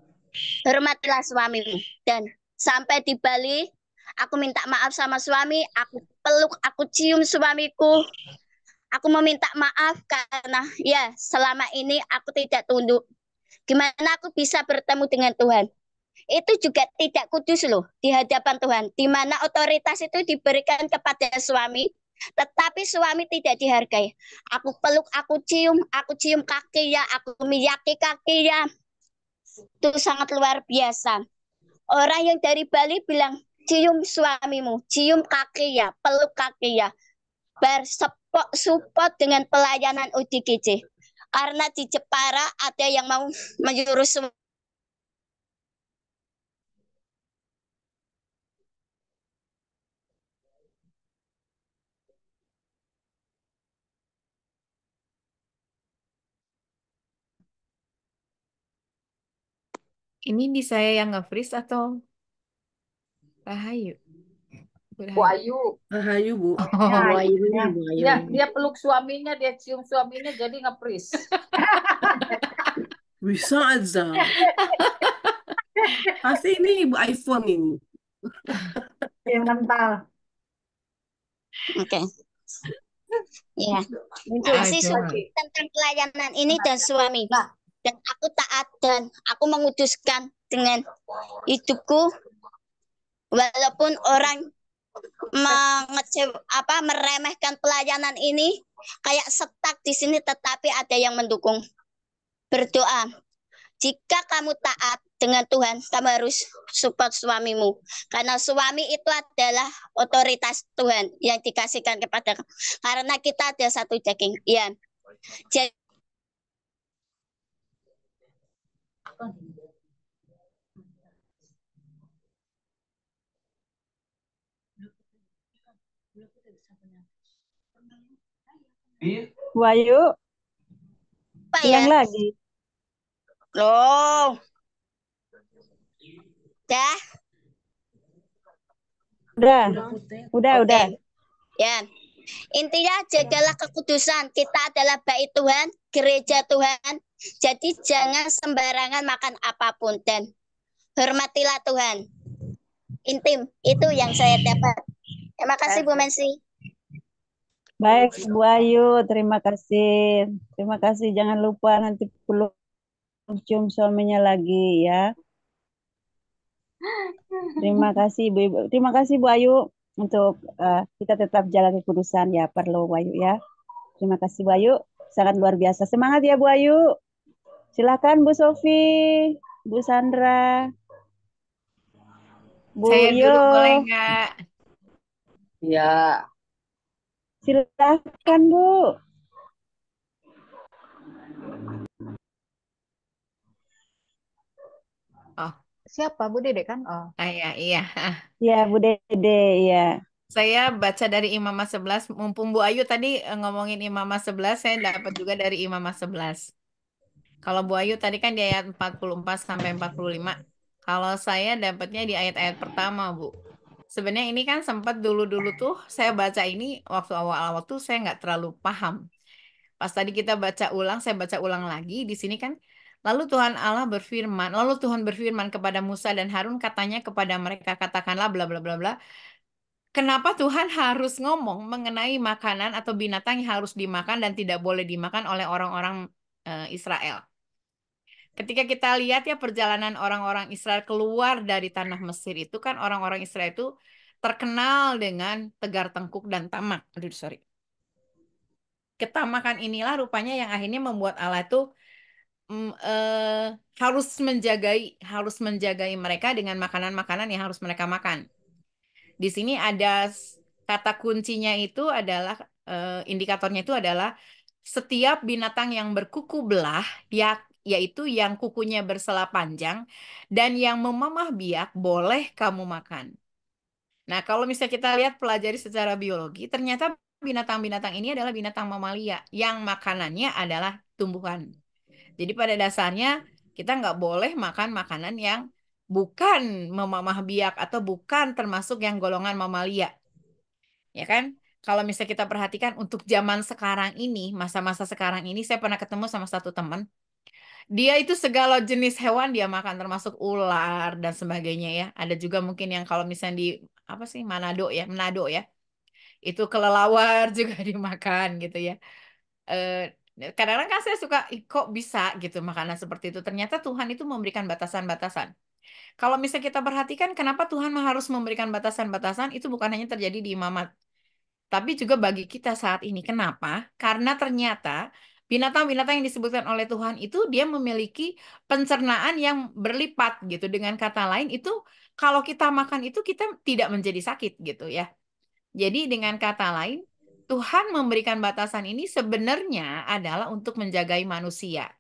Hormatilah suamimu. Dan sampai di Bali, aku minta maaf sama suami, aku peluk, aku cium suamiku. Aku meminta maaf karena ya selama ini aku tidak tunduk. Gimana aku bisa bertemu dengan Tuhan? Itu juga tidak kudus loh di hadapan Tuhan. Di mana otoritas itu diberikan kepada suami, tetapi suami tidak dihargai. Aku peluk, aku cium kaki ya, aku miyaki kaki ya. Itu sangat luar biasa. Orang yang dari Bali bilang, cium suamimu, cium kaki ya, peluk kaki ya. Bersepok support dengan pelayanan UDGJ. Karena di Jepara ada yang mau menyuruh semua. Ini di saya yang nge-freeze atau Rahayu? Bu Ayu. Rahayu Bu. Dia peluk suaminya, dia cium suaminya, jadi nge-freeze. Bisa aja. Pasti ini Ibu iPhone ini. Yang mental. Oke. Ya, masih tentang pelayanan ini dan suami. Dan aku taat dan aku menguduskan dengan hidupku, walaupun orang meremehkan pelayanan ini kayak stuck di sini, tetapi ada yang mendukung. Berdoa. Jika kamu taat dengan Tuhan, kamu harus support suamimu. Karena suami itu adalah otoritas Tuhan yang dikasihkan kepada kamu. Karena kita ada satu daging. Ya. Jadi Bu Ayu, Apa hilang ya? lagi. Loh, dah. Udah, Oke. udah. Ya. Intinya jagalah kekudusan. Kita adalah bait Tuhan, gereja Tuhan. Jadi jangan sembarangan makan apapun dan hormatilah Tuhan. Intim, itu yang saya dapat. Terima kasih Bu Mensi. Baik, Bu Ayu, terima kasih. Terima kasih. Jangan lupa nanti peluk cium suaminya lagi ya. Terima kasih Bu Ibu. Terima kasih Bu Ayu untuk kita tetap jaga kekudusan ya, perlu Bu Ayu ya. Terima kasih Bu Ayu, sangat luar biasa. Semangat ya Bu Ayu. Silakan Bu Sofi, Bu Sandra, Bu Saya Yo. dulu boleh nggak? Ya, Silakan Bu. Oh, Siapa Bu Dede kan? Oh. iya, iya. Ya Bu Dede ya. Saya baca dari Imamah 11, mumpung Bu Ayu tadi ngomongin Imamah 11, saya dapat juga dari Imamah 11. Kalau Bu Ayu tadi kan di ayat 44 sampai 45. Kalau saya dapatnya di ayat-ayat pertama, Bu. Sebenarnya ini kan sempat dulu-dulu tuh saya baca ini waktu awal-awal tuh saya nggak terlalu paham. Pas tadi kita baca ulang, saya baca ulang lagi di sini kan. Lalu Tuhan Allah berfirman, lalu Tuhan berfirman kepada Musa dan Harun katanya kepada mereka katakanlah bla bla bla bla. Kenapa Tuhan harus ngomong mengenai makanan atau binatang yang harus dimakan dan tidak boleh dimakan oleh orang-orang Israel? Ketika kita lihat ya perjalanan orang-orang Israel keluar dari tanah Mesir itu kan orang-orang Israel itu terkenal dengan tegar tengkuk dan tamak. Aduh, sorry. Ketamakan inilah rupanya yang akhirnya membuat Allah itu harus menjagai mereka dengan makanan-makanan yang harus mereka makan. Di sini ada kata kuncinya itu adalah indikatornya itu adalah setiap binatang yang berkuku belah, yaitu yang kukunya bersela panjang dan yang memamah biak boleh kamu makan. Nah, kalau misalnya kita lihat pelajari secara biologi, ternyata binatang-binatang ini adalah binatang mamalia yang makanannya adalah tumbuhan. Jadi pada dasarnya kita nggak boleh makan makanan yang bukan memamah biak atau bukan termasuk yang golongan mamalia. Ya kan? Kalau misalnya kita perhatikan untuk zaman sekarang ini, masa-masa sekarang ini, saya pernah ketemu sama satu teman. Dia itu segala jenis hewan dia makan, termasuk ular dan sebagainya ya. Ada juga mungkin yang kalau misalnya di apa sih Manado ya, itu kelelawar juga dimakan gitu ya. Eh, Kadang-kadang kan saya suka, "Ih, kok bisa gitu makanan seperti itu?" Ternyata Tuhan itu memberikan batasan-batasan. Kalau misalnya kita perhatikan, kenapa Tuhan harus memberikan batasan-batasan? Itu bukan hanya terjadi di Imamat, tapi juga bagi kita saat ini. Kenapa? Karena ternyata binatang-binatang yang disebutkan oleh Tuhan itu dia memiliki pencernaan yang berlipat gitu. Dengan kata lain itu kalau kita makan itu kita tidak menjadi sakit gitu ya. Jadi dengan kata lain Tuhan memberikan batasan ini sebenarnya adalah untuk menjagai manusia.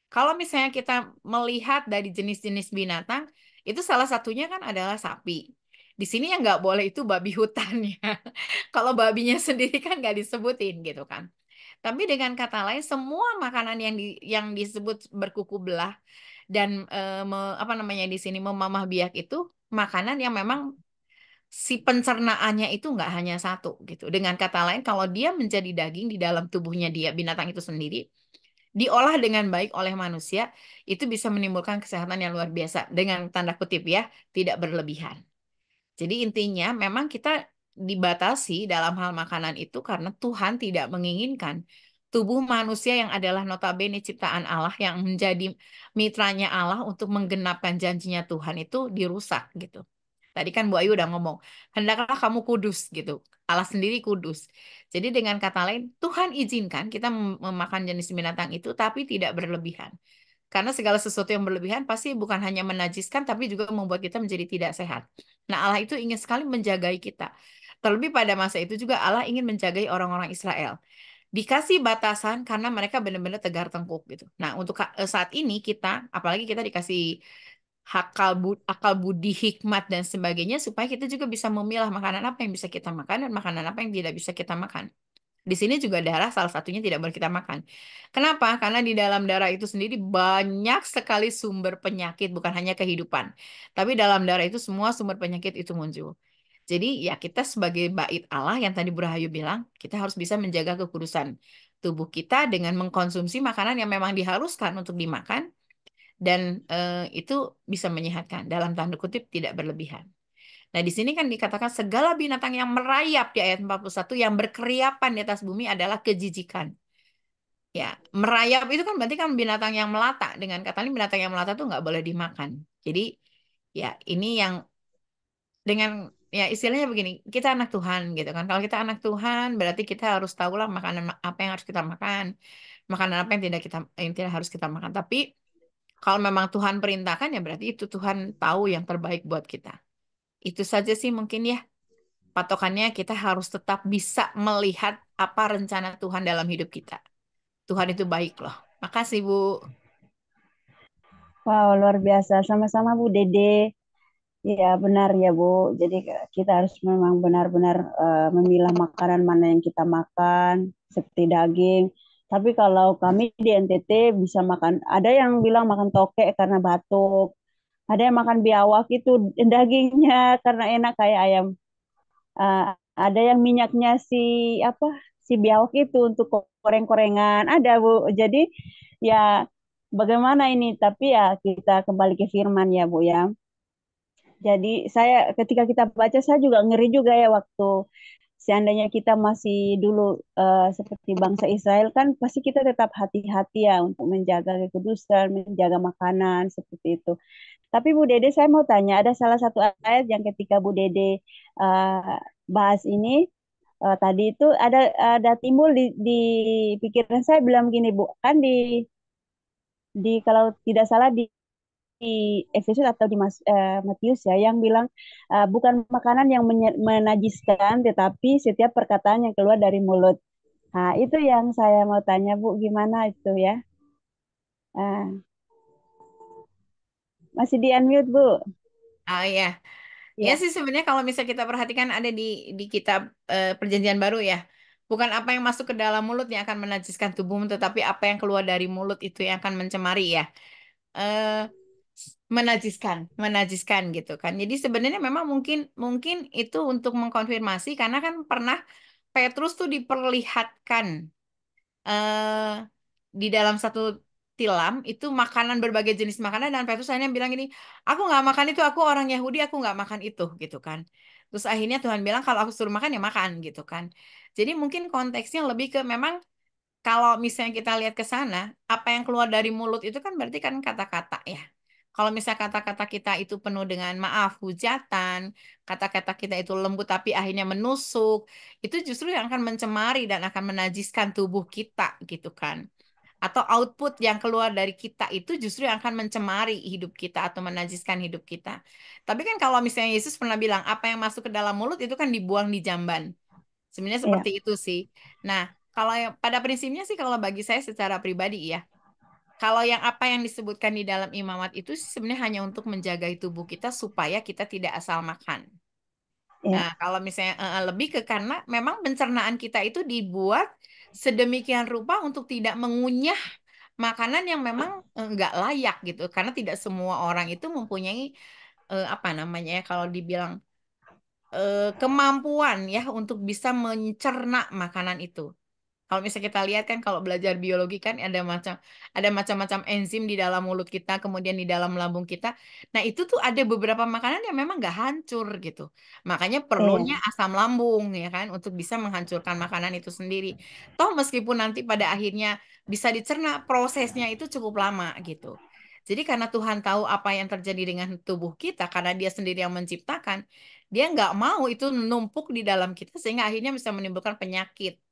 Kalau misalnya kita melihat dari jenis-jenis binatang, itu salah satunya kan adalah sapi. Di sini yang nggak boleh itu babi hutan ya. Kalau babinya sendiri kan nggak disebutin gitu kan. Tapi dengan kata lain, semua makanan yang disebut berkuku belah dan apa namanya di sini memamah biak itu makanan yang memang si pencernaannya itu nggak hanya satu gitu. Dengan kata lain, kalau dia menjadi daging di dalam tubuhnya dia binatang itu sendiri, diolah dengan baik oleh manusia, itu bisa menimbulkan kesehatan yang luar biasa. Dengan tanda kutip ya, tidak berlebihan. Jadi intinya memang kita dibatasi dalam hal makanan itu karena Tuhan tidak menginginkan tubuh manusia yang adalah notabene ciptaan Allah yang menjadi mitranya Allah untuk menggenapkan janjinya Tuhan itu dirusak gitu. Tadi kan Bu Ayu udah ngomong, hendaklah kamu kudus gitu. Allah sendiri kudus. Jadi dengan kata lain, Tuhan izinkan kita memakan jenis binatang itu tapi tidak berlebihan. Karena segala sesuatu yang berlebihan pasti bukan hanya menajiskan, tapi juga membuat kita menjadi tidak sehat. Nah, Allah itu ingin sekali menjagai kita. Terlebih pada masa itu juga Allah ingin menjagai orang-orang Israel. Dikasih batasan karena mereka benar-benar tegar tengkuk gitu. Nah, untuk saat ini kita, apalagi kita dikasih akal budi, hikmat, dan sebagainya, supaya kita juga bisa memilah makanan apa yang bisa kita makan dan makanan apa yang tidak bisa kita makan. Di sini juga darah salah satunya tidak boleh kita makan. Kenapa? Karena di dalam darah itu sendiri banyak sekali sumber penyakit, bukan hanya kehidupan. Tapi dalam darah itu semua sumber penyakit itu muncul. Jadi ya kita sebagai bait Allah yang tadi Bu Rahayu bilang, kita harus bisa menjaga kekudusan tubuh kita dengan mengkonsumsi makanan yang memang diharuskan untuk dimakan dan itu bisa menyehatkan dalam tanda kutip tidak berlebihan. Nah, di sini kan dikatakan segala binatang yang merayap di ayat 41 yang berkeriapan di atas bumi adalah kejijikan. Ya, merayap itu kan berarti kan binatang yang melata. Dengan kata lain binatang yang melata itu nggak boleh dimakan. Jadi ya ini yang dengan ya istilahnya begini, kita anak Tuhan gitu kan. Kalau kita anak Tuhan berarti kita harus tahulah makanan apa yang harus kita makan, makanan apa yang tidak harus kita makan. Tapi kalau memang Tuhan perintahkan ya berarti itu Tuhan tahu yang terbaik buat kita. Itu saja sih mungkin ya. Patokannya kita harus tetap bisa melihat apa rencana Tuhan dalam hidup kita. Tuhan itu baik loh. Makasih Bu. Wow, luar biasa. Sama-sama Bu Dede. Iya, benar ya Bu. Jadi kita harus memang benar-benar memilah makanan mana yang kita makan, seperti daging. Tapi kalau kami di NTT bisa makan, ada yang bilang makan toke karena batuk, ada yang makan biawak itu dagingnya karena enak kayak ayam. Eh, ada yang minyaknya apa si biawak itu untuk goreng-gorengan. Ada Bu. Jadi ya bagaimana ini? Tapi ya kita kembali ke firman ya Bu ya. Jadi saya ketika kita baca saya juga ngeri juga ya waktu seandainya kita masih dulu seperti bangsa Israel kan pasti kita tetap hati-hati ya untuk menjaga kekudusan, menjaga makanan seperti itu. Tapi Bu Dede saya mau tanya ada salah satu ayat yang ketika Bu Dede bahas ini tadi itu ada timbul di pikiran saya bilang gini Bu kan di kalau tidak salah di Efesus atau di Matius ya yang bilang bukan makanan yang menajiskan tetapi setiap perkataan yang keluar dari mulut. Nah, itu yang saya mau tanya Bu, gimana itu ya? Ah, masih di unmute Bu? Ah ya. Ya Ya, sih sebenarnya kalau misalnya kita perhatikan ada di kitab Perjanjian Baru ya. Bukan apa yang masuk ke dalam mulut yang akan menajiskan tubuhmu, tetapi apa yang keluar dari mulut itu yang akan mencemari ya. Eh menajiskan gitu kan. Jadi sebenarnya memang mungkin mungkin itu untuk mengkonfirmasi karena kan pernah Petrus tuh diperlihatkan eh di dalam satu tilam itu makanan berbagai jenis makanan dan Petrus akhirnya bilang gini, aku nggak makan itu, aku orang Yahudi, aku nggak makan itu gitu kan. Terus akhirnya Tuhan bilang kalau aku suruh makan ya makan gitu kan. Jadi mungkin konteksnya lebih ke memang kalau misalnya kita lihat ke sana, apa yang keluar dari mulut itu kan berarti kan kata-kata ya. Kalau misalnya kata-kata kita itu penuh dengan maaf, hujatan, kata-kata kita itu lembut tapi akhirnya menusuk, itu justru yang akan mencemari dan akan menajiskan tubuh kita gitu kan. Atau output yang keluar dari kita itu justru yang akan mencemari hidup kita atau menajiskan hidup kita. Tapi kan kalau misalnya Yesus pernah bilang, apa yang masuk ke dalam mulut itu kan dibuang di jamban. Sebenarnya iya, seperti itu sih. Nah, kalau yang pada prinsipnya sih kalau bagi saya secara pribadi ya, kalau yang apa yang disebutkan di dalam imamat itu sih sebenarnya hanya untuk menjaga tubuh kita supaya kita tidak asal makan. iya, Nah, kalau misalnya lebih ke karena memang pencernaan kita itu dibuat sedemikian rupa untuk tidak mengunyah makanan yang memang nggak layak gitu. Karena tidak semua orang itu mempunyai apa namanya ya kalau dibilang kemampuan ya untuk bisa mencerna makanan itu. Kalau misalnya kita lihat kan kalau belajar biologi kan ada macam-macam enzim di dalam mulut kita, kemudian di dalam lambung kita. Nah, itu tuh ada beberapa makanan yang memang nggak hancur gitu. Makanya perlunya iya, asam lambung ya kan untuk bisa menghancurkan makanan itu sendiri. Toh meskipun nanti pada akhirnya bisa dicerna, prosesnya itu cukup lama gitu. Jadi karena Tuhan tahu apa yang terjadi dengan tubuh kita, karena Dia sendiri yang menciptakan, Dia nggak mau itu numpuk di dalam kita sehingga akhirnya bisa menimbulkan penyakit.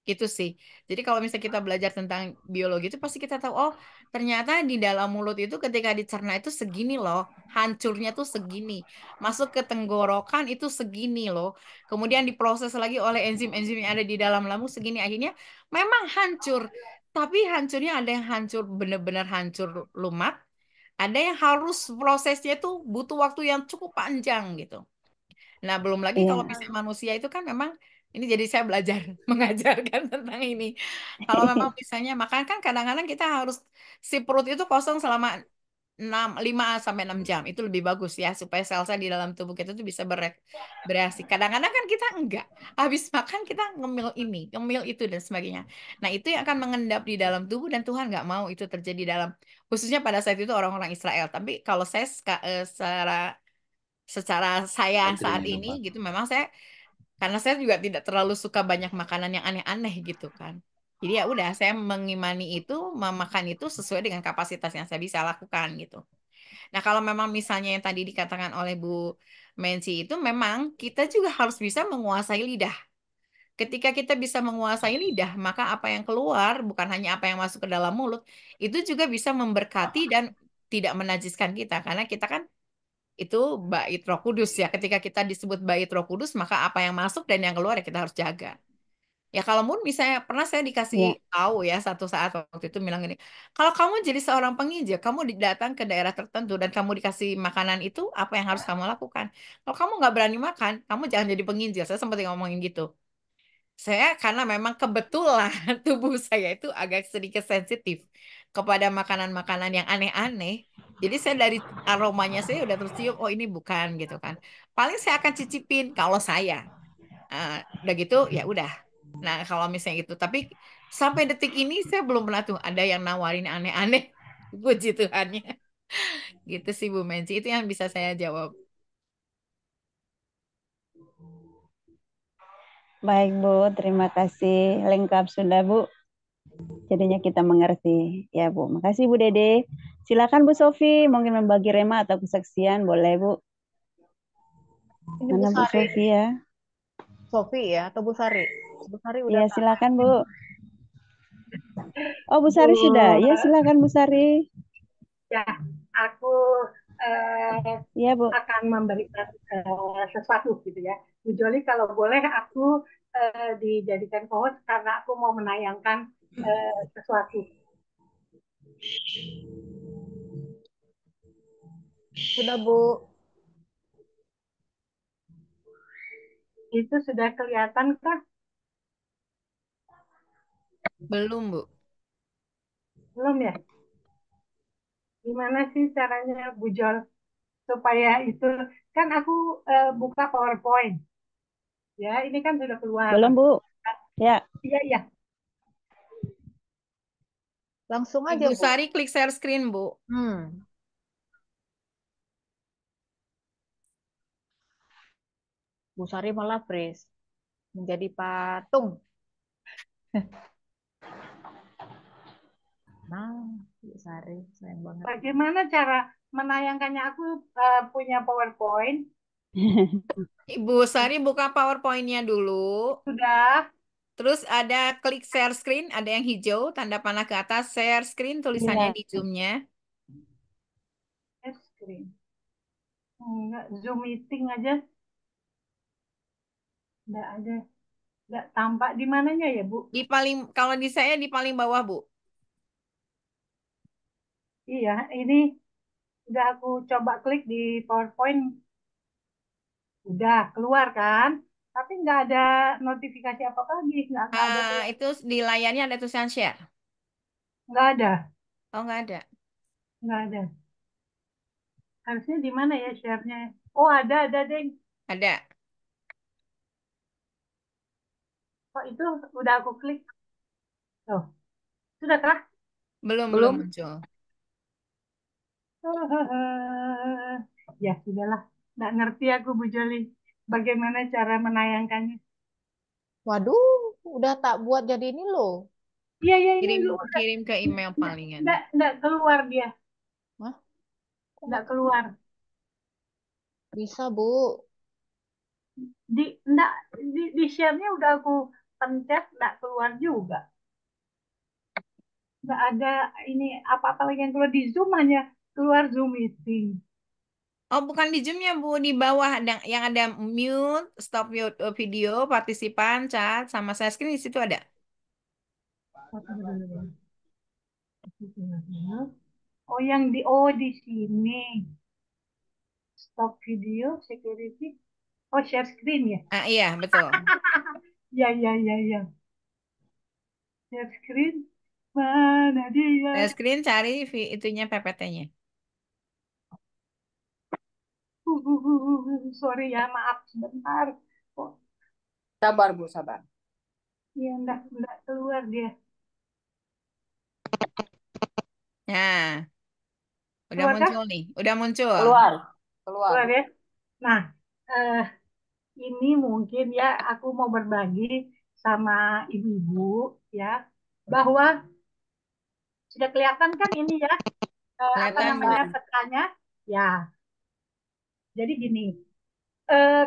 Gitu sih. Jadi kalau misalnya kita belajar tentang biologi itu pasti kita tahu, oh ternyata di dalam mulut itu ketika dicerna itu segini loh. Hancurnya tuh segini. Masuk ke tenggorokan itu segini loh. Kemudian diproses lagi oleh enzim-enzim yang ada di dalam lambung segini. Akhirnya memang hancur. Tapi hancurnya ada yang hancur benar-benar hancur lumat. Ada yang harus prosesnya itu butuh waktu yang cukup panjang gitu. Nah, belum lagi kalau iya, misalnya manusia itu kan memang Ini jadi saya belajar mengajarkan tentang ini. Kalau memang misalnya makan kan kadang-kadang kita harus si perut itu kosong selama 5 sampai 6 jam. Itu lebih bagus ya supaya sel-sel di dalam tubuh kita tuh bisa bereaksi. Kadang-kadang kan kita enggak. Habis makan kita ngemil ini, ngemil itu dan sebagainya. Nah, itu yang akan mengendap di dalam tubuh dan Tuhan nggak mau itu terjadi dalam khususnya pada saat itu orang-orang Israel. Tapi kalau saya secara saya saat ini gitu memang saya karena saya juga tidak terlalu suka banyak makanan yang aneh-aneh gitu kan. Jadi ya udah saya mengimani itu, memakan itu sesuai dengan kapasitas yang saya bisa lakukan gitu. Nah, kalau memang misalnya yang tadi dikatakan oleh Bu Mensi itu memang kita juga harus bisa menguasai lidah. Ketika kita bisa menguasai lidah, maka apa yang keluar bukan hanya apa yang masuk ke dalam mulut, itu juga bisa memberkati dan tidak menajiskan kita karena kita kan itu bait Roh Kudus ya. Ketika kita disebut bait Roh Kudus, maka apa yang masuk dan yang keluar ya kita harus jaga. Ya kalau kalaupun misalnya pernah saya dikasih Ya, tahu ya satu saat waktu itu bilang gini, kalau kamu jadi seorang penginjil, kamu datang ke daerah tertentu dan kamu dikasih makanan itu, apa yang harus kamu lakukan? Kalau kamu nggak berani makan, kamu jangan jadi penginjil. Saya sempat ngomongin gitu. Saya karena memang kebetulan tubuh saya itu agak sedikit sensitif kepada makanan-makanan yang aneh-aneh. Jadi saya dari aromanya saya udah tercium, oh ini bukan gitu kan. Paling saya akan cicipin kalau saya. Udah gitu ya udah. Nah kalau misalnya itu, tapi sampai detik ini saya belum pernah tuh ada yang nawarin aneh-aneh. Puji Tuhannya. Gitu sih Bu Menci, itu yang bisa saya jawab. baik Bu, terima kasih. Lengkap sudah Bu. Jadinya kita mengerti. Ya Bu, makasih Bu Dede. Silakan Bu Sofi, mungkin membagi rema atau kesaksian, boleh Bu. Ini Bu Mana Bu Sari, Sofi ya? Sofi ya atau Bu Sari? Bu Sari udah Iya, tak silakan main. Bu. Oh, Bu Bu, Sari sudah. Iya, silakan Bu Sari. ya, aku Iya, Bu. akan memberikan sesuatu gitu ya. Bu Joli, kalau boleh aku dijadikan host karena aku mau menayangkan sesuatu. Sudah Bu. Itu sudah kelihatan kah? Belum Bu. Belum ya? Gimana sih caranya Bu Jol supaya itu kan aku buka PowerPoint. Ya, ini kan sudah keluar. Belum Bu. Ya. Iya, iya. Langsung aja Ibu Bu. Sari klik share screen Bu. Bu Sari malah freeze. Menjadi patung. Nah, Bu Sari, sayang banget. Bagaimana cara menayangkannya? Aku punya PowerPoint. Ibu Sari buka PowerPoint-nya dulu. Sudah. Terus ada klik share screen, ada yang hijau, tanda panah ke atas, share screen, tulisannya Iya. di Zoom-nya. Share screen. Enggak, Zoom meeting aja. Enggak ada. Enggak tampak di mananya ya, Bu? Kalau di saya di paling bawah, Bu. Iya, ini udah aku coba klik di PowerPoint. Udah keluar kan? Tapi nggak ada notifikasi apa-apa lagi. Nggak ada Itu di layarnya ada tulisan share. nggak ada. Oh, nggak ada. Nggak ada. Harusnya di mana ya share-nya? Oh, ada, Deng. Ada. Oh, itu udah aku klik. Tuh, sudah kah? Belum muncul. Ya, sudahlah. Nggak ngerti aku, Bu Joli. Bagaimana cara menayangkannya. Waduh, udah tak buat jadi ini loh. Iya, iya, ini Kirim ke email palingan. nggak keluar dia. Hah? Nggak keluar. Bisa, Bu. Di share-nya udah aku pencet, nggak keluar juga. Nggak ada ini apa-apa lagi yang keluar di Zoom, hanya keluar Zoom meeting. Oh, bukan di Zoom-nya, Bu. Di bawah ada yang ada mute, stop video, partisipan, chat, sama share screen di situ ada. Oh, di sini. Stop video, security. Oh, share screen ya? Iya, betul. Ya, ya, ya, ya. Share screen. Mana dia? Share screen cari itunya PPT-nya. Sorry ya, maaf sebentar. Oh, Sabar, Bu, sabar. ya enggak keluar dia. Nah, udah Keluar kah? muncul nih. Udah muncul. Keluar. Keluar. Keluar ya. Nah, ini mungkin ya aku mau berbagi sama ibu-ibu ya, bahwa sudah kelihatan kan ini ya, apa Kelihatan, Bu. namanya petanya ya. Jadi gini,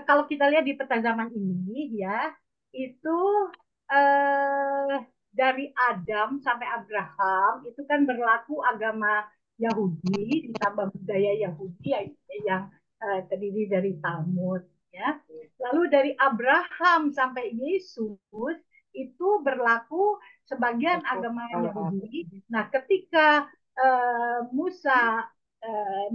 kalau kita lihat di peta zaman ini ya, itu eh, dari Adam sampai Abraham itu kan berlaku agama Yahudi ditambah budaya Yahudi yang terdiri dari Talmud ya. Lalu dari Abraham sampai Yesus itu berlaku sebagian agama Yahudi. Nah, ketika Musa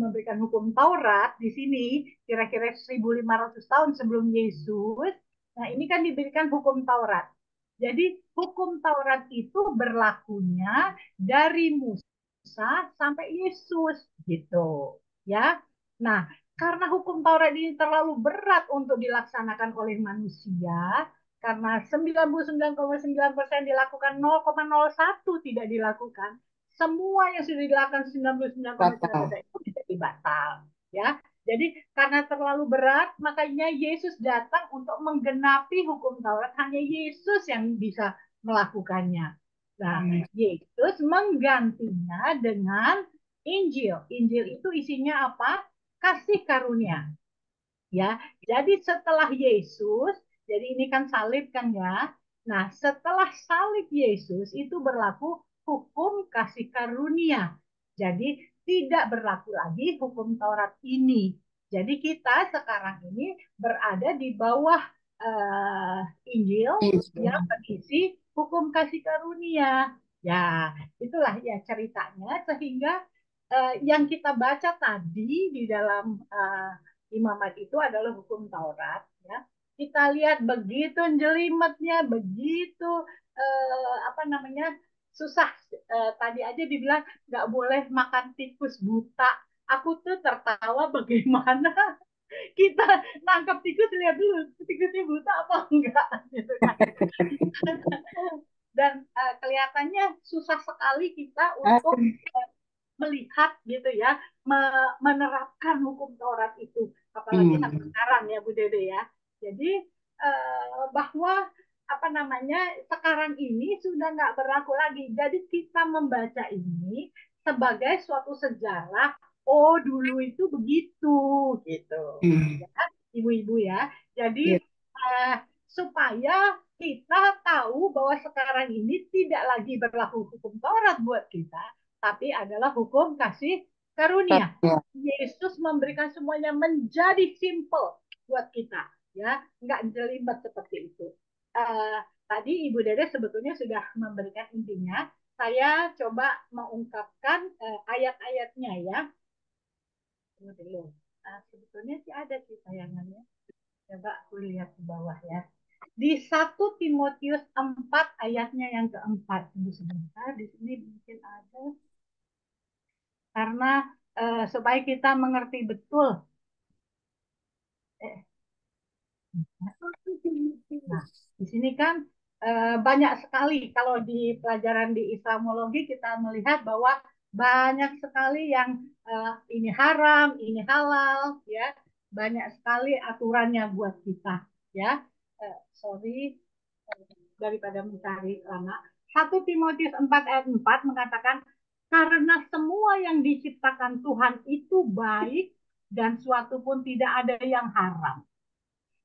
memberikan hukum Taurat di sini kira-kira 1.500 tahun sebelum Yesus. Nah, ini kan diberikan hukum Taurat. Jadi hukum Taurat itu berlakunya dari Musa sampai Yesus gitu, ya. Nah, karena hukum Taurat ini terlalu berat untuk dilaksanakan oleh manusia, karena 99,9% dilakukan, 0,01 tidak dilakukan. Semua yang sudah dilakukan 99,9% itu menjadi batal, ya. Jadi karena terlalu berat, makanya Yesus datang untuk menggenapi hukum Taurat. Hanya Yesus yang bisa melakukannya. Nah, Yesus menggantinya dengan Injil. Injil itu isinya apa? Kasih karunia. Ya, jadi setelah Yesus, jadi ini kan salib kan ya. Nah, setelah salib Yesus itu berlaku hukum kasih karunia. Jadi tidak berlaku lagi hukum Taurat ini. Jadi kita sekarang ini berada di bawah Injil yang berisi hukum kasih karunia. Ya, itulah ya ceritanya sehingga yang kita baca tadi di dalam imamat itu adalah hukum Taurat. Ya, kita lihat begitu jelimetnya, begitu apa namanya susah. Tadi aja dibilang nggak boleh makan tikus buta. Aku tuh tertawa bagaimana kita nangkap tikus, lihat dulu tikusnya buta apa enggak gitu kan. Dan kelihatannya susah sekali kita untuk melihat gitu ya, menerapkan hukum Taurat itu, apalagi sampai sekarang ya Bu Dede ya. Jadi bahwa apa namanya sekarang ini sudah nggak berlaku lagi. Jadi kita membaca ini sebagai suatu sejarah. Oh dulu itu begitu gitu, ya, ibu-ibu ya. Jadi supaya kita tahu bahwa sekarang ini tidak lagi berlaku hukum Taurat buat kita, tapi adalah hukum kasih karunia. Yesus memberikan semuanya menjadi simple buat kita, ya, nggak jelimet seperti itu. Tadi Ibu Dede sebetulnya sudah memberikan intinya. Saya coba mengungkapkan ayat-ayatnya ya. Sebetulnya sih ada sih tayangannya. Coba aku lihat di bawah ya. Di 1 Timotius 4 ayatnya yang keempat. Tunggu sebentar, di sini mungkin ada. Karena supaya kita mengerti betul. Nah, di sini kan banyak sekali kalau di pelajaran di Islamologi kita melihat bahwa banyak sekali yang ini haram, ini halal, ya, banyak sekali aturannya buat kita, ya. Sorry daripada mencari lama. 1 Timotius 4 ayat 4 mengatakan, karena semua yang diciptakan Tuhan itu baik dan suatu pun tidak ada yang haram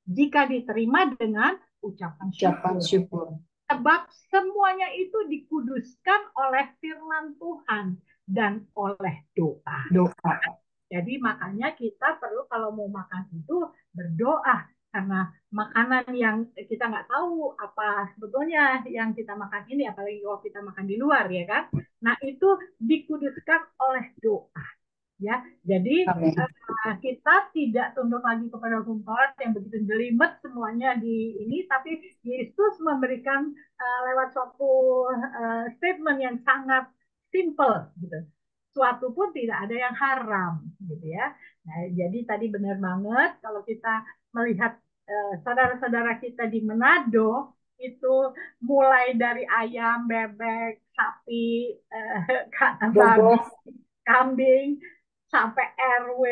jika diterima dengan ucapan syukur. Sebab semuanya itu dikuduskan oleh firman Tuhan dan oleh doa. Jadi makanya kita perlu kalau mau makan itu berdoa. Karena makanan yang kita nggak tahu apa sebetulnya yang kita makan ini, apalagi kalau kita makan di luar ya kan. Nah itu dikuduskan oleh doa. Ya, jadi Amin. kita tidak tunduk lagi kepada hukum Taurat yang begitu jelimet semuanya di ini, tapi Yesus memberikan lewat suatu statement yang sangat simple gitu. Suatu pun tidak ada yang haram gitu ya. Nah, jadi tadi benar banget kalau kita melihat saudara-saudara kita di Manado itu mulai dari ayam, bebek, sapi, babi, kambing, sampai RW,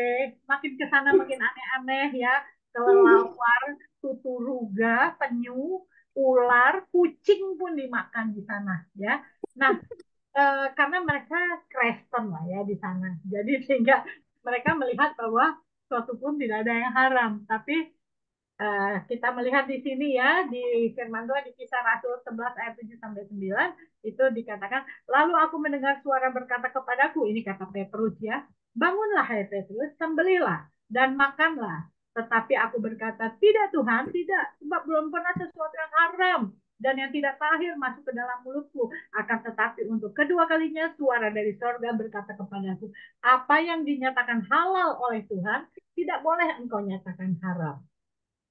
makin ke sana makin aneh-aneh ya, kelelawar, tuturuga, penyu, ular, kucing pun dimakan di sana ya. Nah, karena mereka Kristen lah ya di sana. Jadi sehingga mereka melihat bahwa suatu pun tidak ada yang haram. Tapi kita melihat di sini ya di firman Tuhan di Kisah Rasul 11 ayat 7 sampai 9 itu dikatakan, lalu aku mendengar suara berkata kepadaku, ini kata Petrus ya, bangunlah hai Petrus, sembelihlah dan makanlah. Tetapi aku berkata, tidak Tuhan, tidak, sebab belum pernah sesuatu yang haram dan yang tidak tahir masuk ke dalam mulutku. Akan tetapi untuk kedua kalinya suara dari sorga berkata kepadaku, apa yang dinyatakan halal oleh Tuhan tidak boleh engkau nyatakan haram.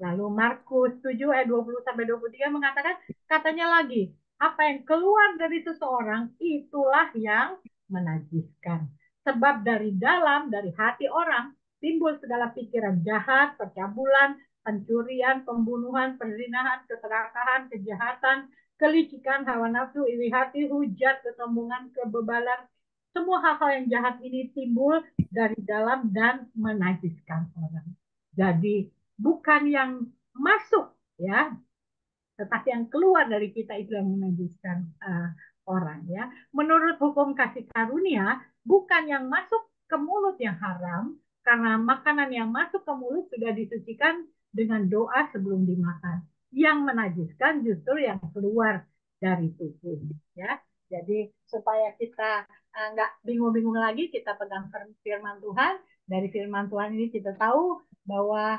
Lalu Markus 7 ayat 20 sampai 23 mengatakan, katanya lagi, apa yang keluar dari seseorang itulah yang menajiskan. Sebab dari dalam, dari hati orang, timbul segala pikiran jahat, percabulan, pencurian, pembunuhan, perzinahan, keserakahan, kejahatan, kelicikan, hawa nafsu, iri hati, hujat, kesombongan, kebebalan. Semua hal-hal yang jahat ini timbul dari dalam dan menajiskan orang. Jadi bukan yang masuk ya, tetapi yang keluar dari kita itu yang menajiskan orang ya. Menurut hukum kasih karunia, bukan yang masuk ke mulut yang haram, karena makanan yang masuk ke mulut sudah disucikan dengan doa sebelum dimakan. Yang menajiskan justru yang keluar dari tubuh ya. Jadi supaya kita nggak bingung-bingung lagi, kita pegang firman Tuhan. Dari firman Tuhan ini kita tahu bahwa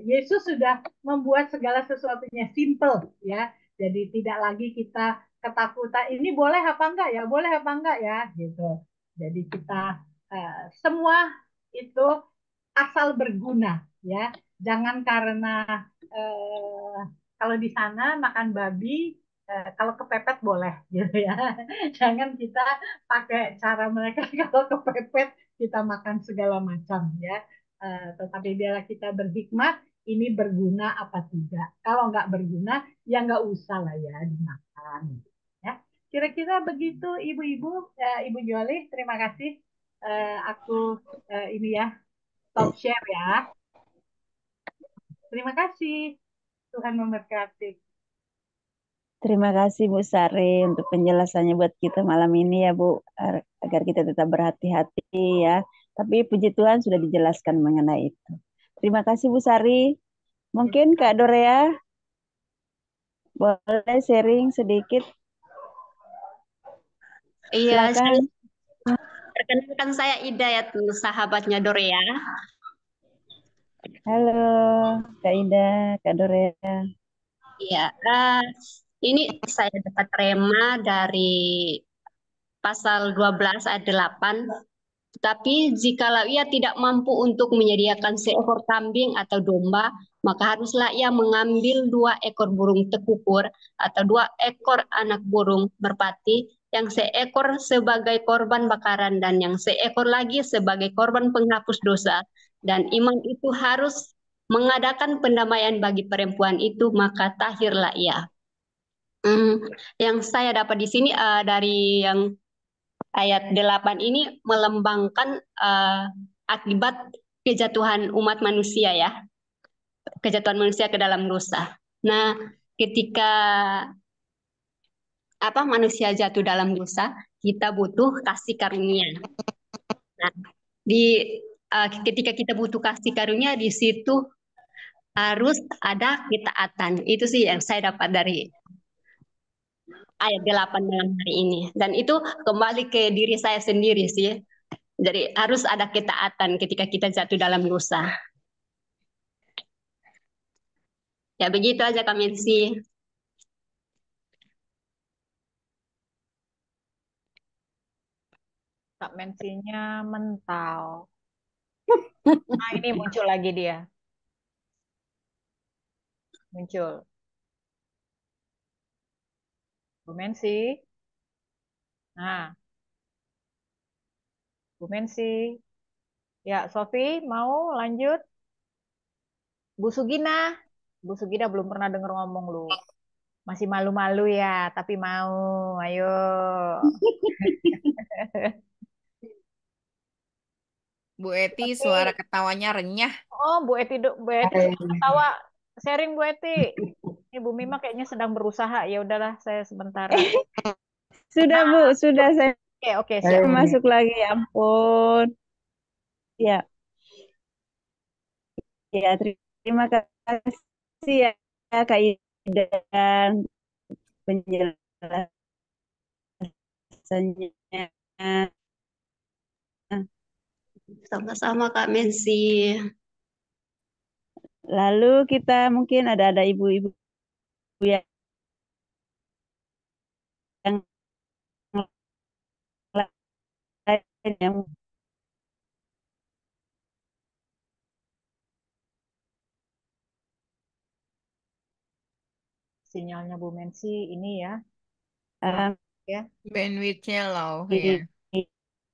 Yesus sudah membuat segala sesuatunya simple ya. Jadi tidak lagi kita ketakutan ini boleh apa enggak ya, boleh apa enggak ya gitu. Jadi kita semua itu asal berguna ya. Jangan karena kalau di sana makan babi kalau kepepet boleh gitu ya. Jangan kita pakai cara mereka kalau kepepet kita makan segala macam ya. Tetapi biarlah kita berhikmat, ini berguna apa tidak. Kalau nggak berguna, ya nggak usah lah ya dimakan. Ya, kira-kira begitu ibu-ibu, Ibu Joli, terima kasih. Aku ini ya, top share ya. Terima kasih. Tuhan memberkati. Terima kasih Bu Sari untuk penjelasannya buat kita malam ini ya Bu, agar kita tetap berhati-hati ya. Tapi puji Tuhan sudah dijelaskan mengenai itu. Terima kasih Bu Sari. Mungkin Kak Dorea boleh sharing sedikit. Iya, Silakan. perkenalkan saya Ida ya, sahabatnya Dorea. Halo Kak Ida, Kak Dorea. Iya, ini saya dapat rema dari pasal 12 ayat 8. Tetapi jikalau ia tidak mampu untuk menyediakan seekor kambing atau domba, maka haruslah ia mengambil 2 ekor burung tekukur atau 2 ekor anak burung merpati, yang seekor sebagai korban bakaran dan yang seekor lagi sebagai korban penghapus dosa. Dan imam itu harus mengadakan pendamaian bagi perempuan itu, maka tahirlah ia. Yang saya dapat di sini dari yang ayat 8 ini melambangkan akibat kejatuhan umat manusia ya. Kejatuhan manusia ke dalam dosa. Nah, ketika manusia jatuh dalam dosa, kita butuh kasih karunia. Nah, ketika kita butuh kasih karunia, di situ harus ada ketaatan. Itu sih yang saya dapat dari ayat 8 dalam hari ini. Dan itu kembali ke diri saya sendiri sih. Jadi harus ada ketaatan ketika kita jatuh dalam dosa. Ya begitu aja Kak Mercy. Kak Mensinya mental. Nah, ini muncul lagi dia. Muncul. Bu Mensi. Nah, Bu Mensi. Ya, Sofi mau lanjut? Bu Sugina. Bu Sugina belum pernah denger ngomong lu. Masih malu-malu ya, tapi mau. Ayo. Bu Eti, Oke. suara ketawanya renyah. Oh, Bu Eti ketawa. Sharing Bu Eti. Ini Bu Mima kayaknya sedang berusaha. Ya udahlah, saya sementara. Sudah Bu, sudah saya Oke, siap. masuk lagi, ya ampun. Ya, ya terima kasih ya Kak Idan penjelasannya. Sama-sama Kak Mensi. Lalu kita mungkin ada ibu-ibu yang lain yang Sinyalnya Bu Mensi ini ya. Ya. Bandwidth-nya low Iya. ya.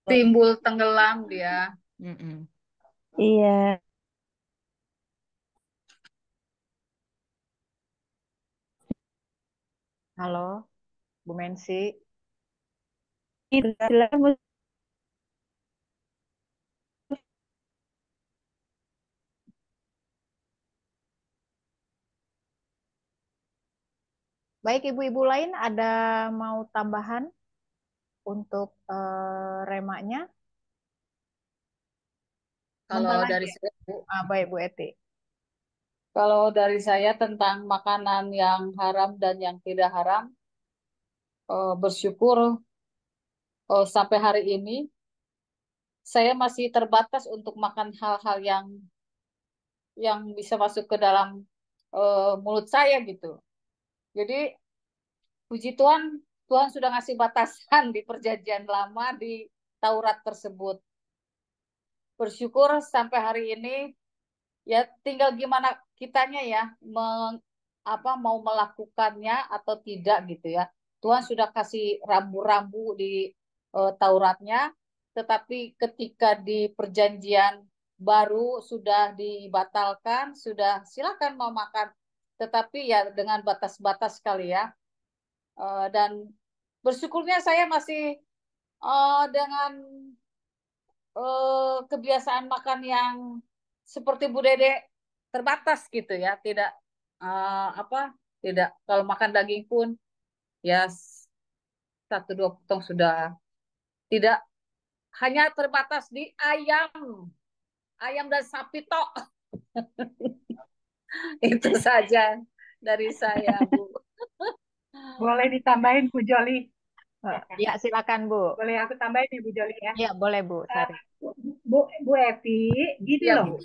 Timbul tenggelam dia. Iya. Halo, Bu Mensi. Silakan Bu. Baik, ibu-ibu lain ada mau tambahan untuk remanya? Kalau Sebentar dari lagi. saya, Bu, Baik, Bu Eti. kalau dari saya tentang makanan yang haram dan yang tidak haram, bersyukur sampai hari ini saya masih terbatas untuk makan hal-hal yang bisa masuk ke dalam mulut saya gitu. Jadi puji Tuhan, Tuhan sudah ngasih batasan di perjanjian lama di Taurat tersebut. Bersyukur sampai hari ini ya tinggal gimana kitanya ya mau melakukannya atau tidak gitu ya. Tuhan sudah kasih rambu-rambu di Tauratnya, tetapi ketika di perjanjian baru sudah dibatalkan, sudah silakan mau makan, tetapi ya dengan batas-batas kali ya. Dan bersyukurnya saya masih dengan kebiasaan makan yang seperti Bu Dede terbatas gitu ya, tidak tidak kalau makan daging pun ya 1-2 potong sudah, tidak hanya terbatas di ayam dan sapi tok. Itu saja dari saya, Bu. Boleh ditambahin Bu Joli? Ya, silakan Bu. Boleh aku tambahin ya Bu Joli ya? Ya, boleh Bu. Sari. Bu Evi, gini Ya, loh. Bu.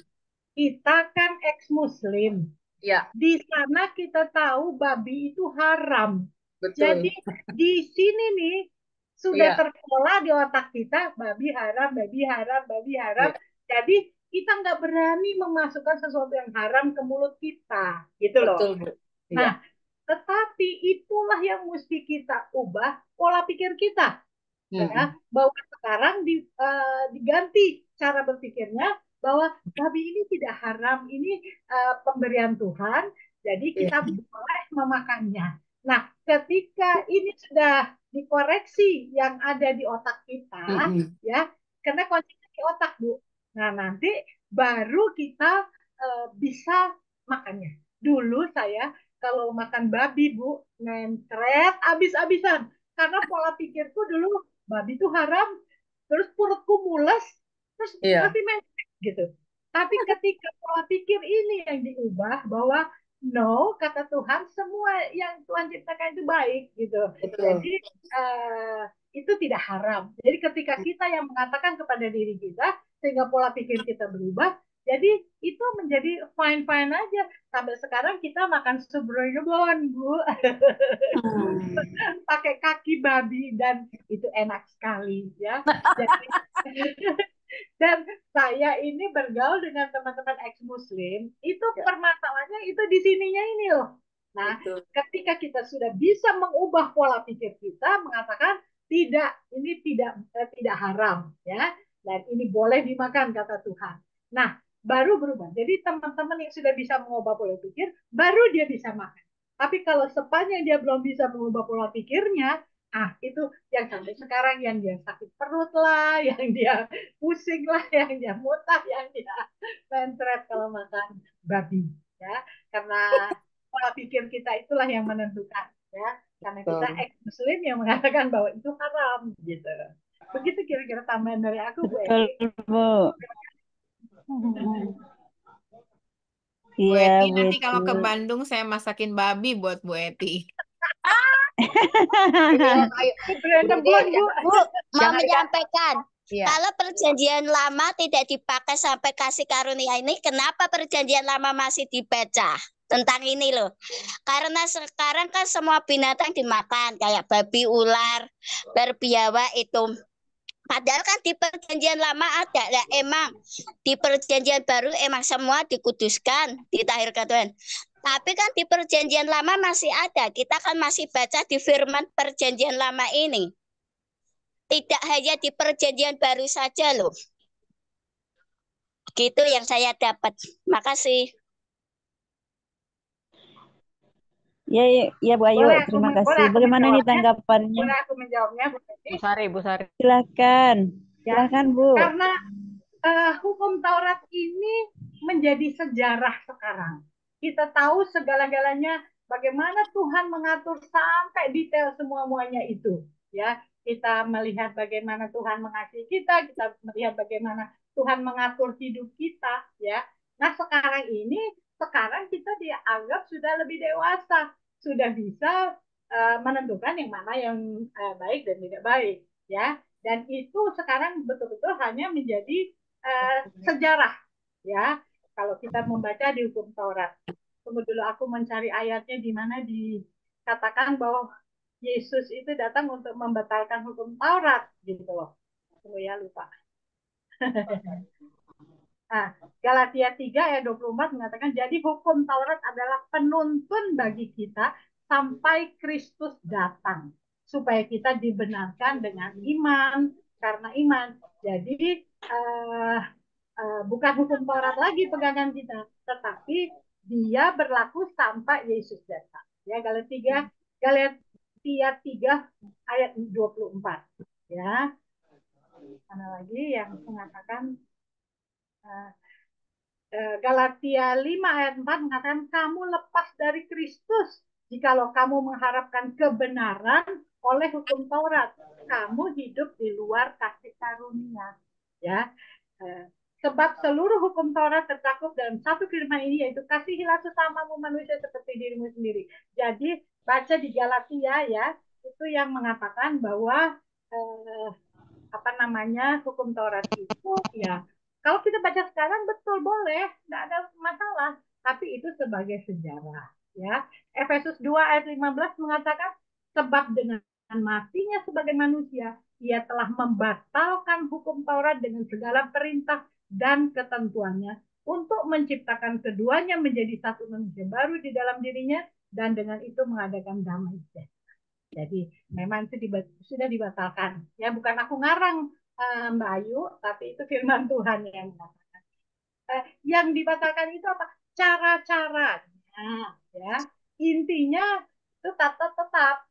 Kita kan ex-Muslim. Ya. Di sana kita tahu babi itu haram. Betul. Jadi di sini nih sudah Ya. terpola di otak kita babi haram, babi haram, babi haram. Ya. Jadi kita nggak berani memasukkan sesuatu yang haram ke mulut kita, gitu loh. Betul, Bu. Nah, Ya. tetapi itulah yang mesti kita ubah pola pikir kita. Ya, bahwa sekarang diganti cara berpikirnya bahwa babi ini tidak haram, ini pemberian Tuhan, jadi kita boleh memakannya. Nah, ketika ini sudah dikoreksi yang ada di otak kita, ya, karena kuncinya di otak, Bu. Nah, nanti baru kita bisa makannya. Dulu saya kalau makan babi, Bu, mencret abis-abisan. Karena pola pikirku dulu babi itu haram, terus perutku mules, terus mati mencret gitu. Tapi ketika pola pikir ini yang diubah bahwa no, kata Tuhan, semua yang Tuhan ciptakan itu baik gitu. Betul. Jadi itu tidak haram. Jadi ketika kita yang mengatakan kepada diri kita sehingga pola pikir kita berubah, Jadi itu menjadi fine-fine aja. Sampai sekarang kita makan subroyobon, Bu. Pakai kaki babi dan itu enak sekali ya. Jadi dan saya ini bergaul dengan teman-teman ex-muslim, itu permasalahannya itu di sininya ini loh. Nah, ketika kita sudah bisa mengubah pola pikir kita, mengatakan tidak, ini tidak haram ya, dan ini boleh dimakan kata Tuhan. Nah, baru berubah. Jadi teman-teman yang sudah bisa mengubah pola pikir, baru dia bisa makan. Tapi kalau sepanjang dia belum bisa mengubah pola pikirnya, itu yang sampai sekarang yang dia sakit perut lah, yang dia pusing lah, yang dia muntah, yang dia mentret kalau makan babi ya, karena pola pikir kita itulah yang menentukan ya, karena kita ex-muslim yang mengatakan bahwa itu haram gitu. Begitu kira-kira tambahan dari aku, Bu Betul, Eti. Bu. Bu Iya, Eti, Bu nanti kalau ke Eti. Bandung saya masakin babi buat Bu Eti. Ayo, Berantem Bu. mau Jangan menyampaikan, Iya. kalau perjanjian lama tidak dipakai sampai kasih karunia ini, kenapa perjanjian lama masih dibaca? Tentang ini loh. Karena sekarang kan semua binatang dimakan, kayak babi, ular, berbiawa itu. Padahal kan di perjanjian lama ada, ya, emang di perjanjian baru emang semua dikuduskan, ditahirkan Tuhan. Tapi kan di perjanjian lama masih ada, kita kan masih baca di firman perjanjian lama ini. Tidak hanya di perjanjian baru saja loh. Gitu yang saya dapat. Makasih. Ya, ya Bu Ayu, Boleh terima boleh kasih. aku Bagaimana ini menjawabnya? tanggapannya? Boleh aku menjawabnya, Bu Eti? Bu Sari, Bu Sari. Silakan, Ya, silakan Bu. karena hukum Taurat ini menjadi sejarah sekarang. Kita tahu segala-galanya bagaimana Tuhan mengatur sampai detail semua-muanya itu. Ya, kita melihat bagaimana Tuhan mengasihi kita melihat bagaimana Tuhan mengatur hidup kita. Ya, nah sekarang kita dianggap sudah lebih dewasa, sudah bisa menentukan yang mana yang baik dan tidak baik. Ya, dan itu sekarang betul-betul hanya menjadi sejarah ya, kalau kita membaca di hukum Taurat. Tunggu dulu aku mencari ayatnya di mana dikatakan bahwa Yesus itu datang untuk membatalkan hukum Taurat gitu loh. Tunggu ya, lupa. Nah, Galatia 3 ayat 24 mengatakan, jadi hukum Taurat adalah penuntun bagi kita sampai Kristus datang, supaya kita dibenarkan dengan iman, karena iman. Jadi bukan hukum Taurat lagi pegangan kita, tetapi dia berlaku sampai Yesus datang. Ya, Galatia 3 ayat 24. Ya. Mana lagi yang mengatakan Galatia 5 ayat 4 mengatakan kamu lepas dari Kristus jikalau kamu mengharapkan kebenaran oleh hukum Taurat. Kamu hidup di luar kasih karunia. Ya. Sebab seluruh hukum Taurat tercakup dalam satu firman ini, yaitu kasihilah sesamamu manusia seperti dirimu sendiri. Jadi baca di Galatia ya, itu yang mengatakan bahwa hukum Taurat itu ya, kalau kita baca sekarang betul boleh, nggak ada masalah, tapi itu sebagai sejarah ya. Efesus 2 ayat 15 mengatakan sebab dengan matinya sebagai manusia ia telah membatalkan hukum Taurat dengan segala perintah dan ketentuannya untuk menciptakan keduanya menjadi satu manusia baru di dalam dirinya dan dengan itu mengadakan damai sejahtera. Jadi memang itu sudah dibatalkan. Ya, bukan aku ngarang Mbak Ayu, tapi itu firman Tuhan yang mengatakan. Yang dibatalkan itu apa? Cara-caranya, ya. Intinya itu tetap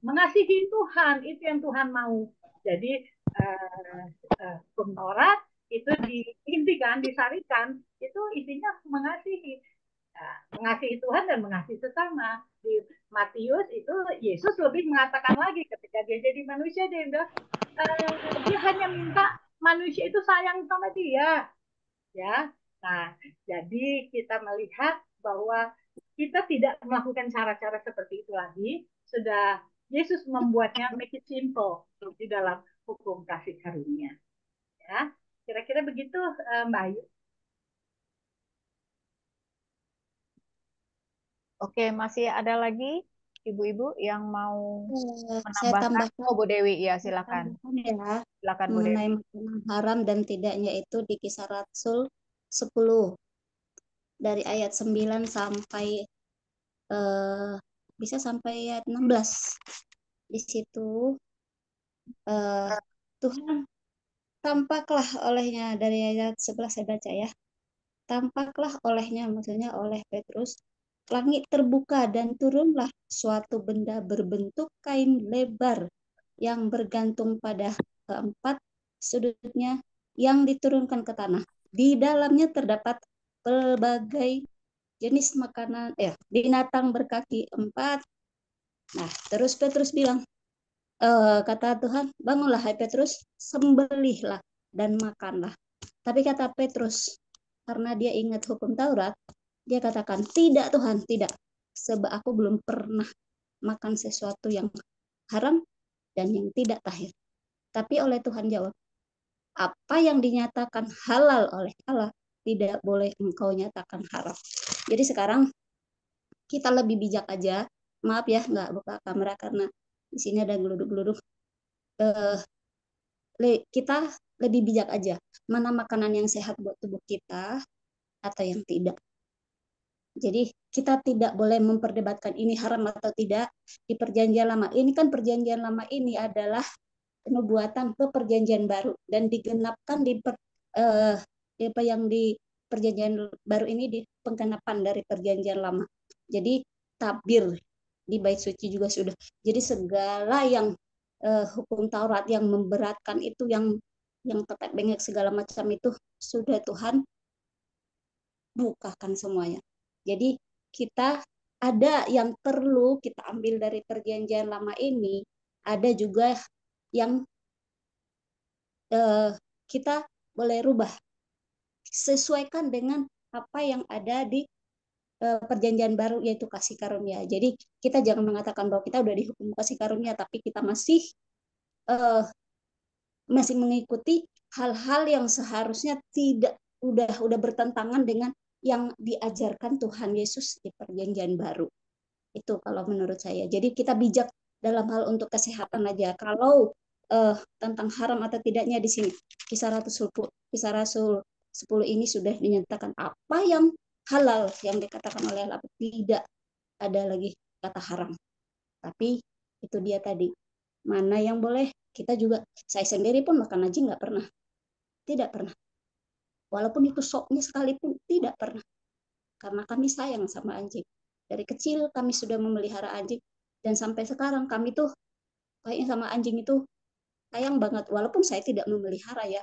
mengasihi Tuhan, itu yang Tuhan mau. Jadi hukum Taurat itu diintikan, disarikan, itu isinya mengasihi. Mengasihi Tuhan dan mengasihi sesama. Di Matius itu Yesus lebih mengatakan lagi ketika dia jadi manusia, dia bilang dia hanya minta manusia itu sayang sama dia, ya. Nah, jadi kita melihat bahwa kita tidak melakukan cara-cara seperti itu lagi. Sudah Yesus membuatnya make it simple di dalam hukum kasih karunia. Ya, kira-kira begitu Mbak Ayu. Oke, masih ada lagi ibu-ibu yang mau Saya menambahkan? tambahkan, Oh, Bu Dewi, ya silakan. ya Silakan Bu Dewi. mengenai makanan haram dan tidaknya itu di Kisah Rasul 10 dari ayat 9 sampai bisa sampai ayat 16. Di situ Tuhan tampaklah olehnya, dari ayat 11 saya baca ya. Tampaklah olehnya, maksudnya oleh Petrus, langit terbuka dan turunlah suatu benda berbentuk kain lebar yang bergantung pada keempat sudutnya yang diturunkan ke tanah. Di dalamnya terdapat pelbagai jenis makanan, binatang berkaki 4. Nah, terus Petrus bilang, kata Tuhan, bangunlah hai Petrus, sembelihlah dan makanlah. Tapi kata Petrus, karena dia ingat hukum Taurat, dia katakan, tidak Tuhan, tidak. Sebab aku belum pernah makan sesuatu yang haram dan yang tidak tahir. Tapi oleh Tuhan jawab, apa yang dinyatakan halal oleh Allah, tidak boleh engkau nyatakan haram. Jadi sekarang kita lebih bijak aja. Maaf ya, nggak buka kamera karena di sini ada geluduk-geluduk. Kita lebih bijak aja. Mana makanan yang sehat buat tubuh kita atau yang tidak. Jadi kita tidak boleh memperdebatkan ini haram atau tidak di perjanjian lama. Ini kan perjanjian lama ini adalah penubuatan ke perjanjian baru dan digenapkan di apa yang di perjanjian baru ini di penggenapan dari perjanjian lama. Jadi tabir di bait suci juga sudah. Jadi segala yang hukum Taurat yang memberatkan itu, yang tetek bengek segala macam itu sudah Tuhan bukakan semuanya. Jadi kita ada yang perlu kita ambil dari perjanjian lama ini, ada juga yang kita boleh rubah sesuaikan dengan apa yang ada di perjanjian baru, yaitu kasih karunia. Jadi kita jangan mengatakan bahwa kita udah dihukum kasih karunia tapi kita masih mengikuti hal-hal yang seharusnya tidak, udah bertentangan dengan yang diajarkan Tuhan Yesus di perjanjian baru. Itu kalau menurut saya. Jadi kita bijak dalam hal untuk kesehatan aja. Kalau tentang haram atau tidaknya di sini Kisah Rasul 10 ini sudah dinyatakan apa yang halal yang dikatakan oleh Allah, tidak ada lagi kata haram. Tapi itu dia tadi, mana yang boleh. Kita juga, saya sendiri pun makan anjing nggak pernah, tidak pernah. Walaupun itu sopnya sekalipun tidak pernah, karena kami sayang sama anjing. Dari kecil kami sudah memelihara anjing dan sampai sekarang kami tuh kayaknya sama anjing itu sayang banget, walaupun saya tidak memelihara ya.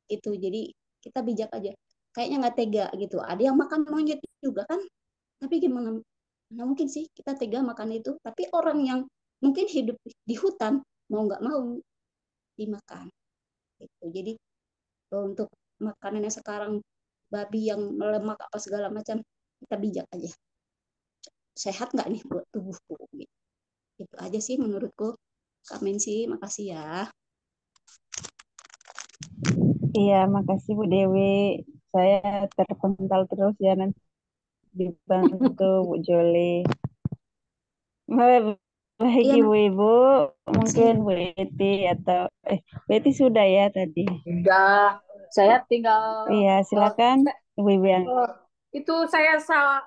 Itu jadi kita bijak aja. Kayaknya nggak tega gitu. Ada yang makan monyet juga kan? Tapi gimana? Nah, mungkin sih kita tega makan itu. Tapi orang yang mungkin hidup di hutan mau nggak mau dimakan. Gitu. Jadi untuk makanan yang sekarang babi yang melemak apa segala macam, kita bijak aja. Sehat nggak nih buat tubuhku? Gitu. Itu aja sih menurutku. Kamen sih, makasih ya. Iya, makasih Bu Dewi. Saya terpental terus ya, nanti dibantu Bu Joli. Baik Iya, Ibu-Ibu, mungkin Bu Eti atau Bu Eti sudah ya tadi. Udah, saya tinggal Iya, silakan Ibu-Ibu yang itu saya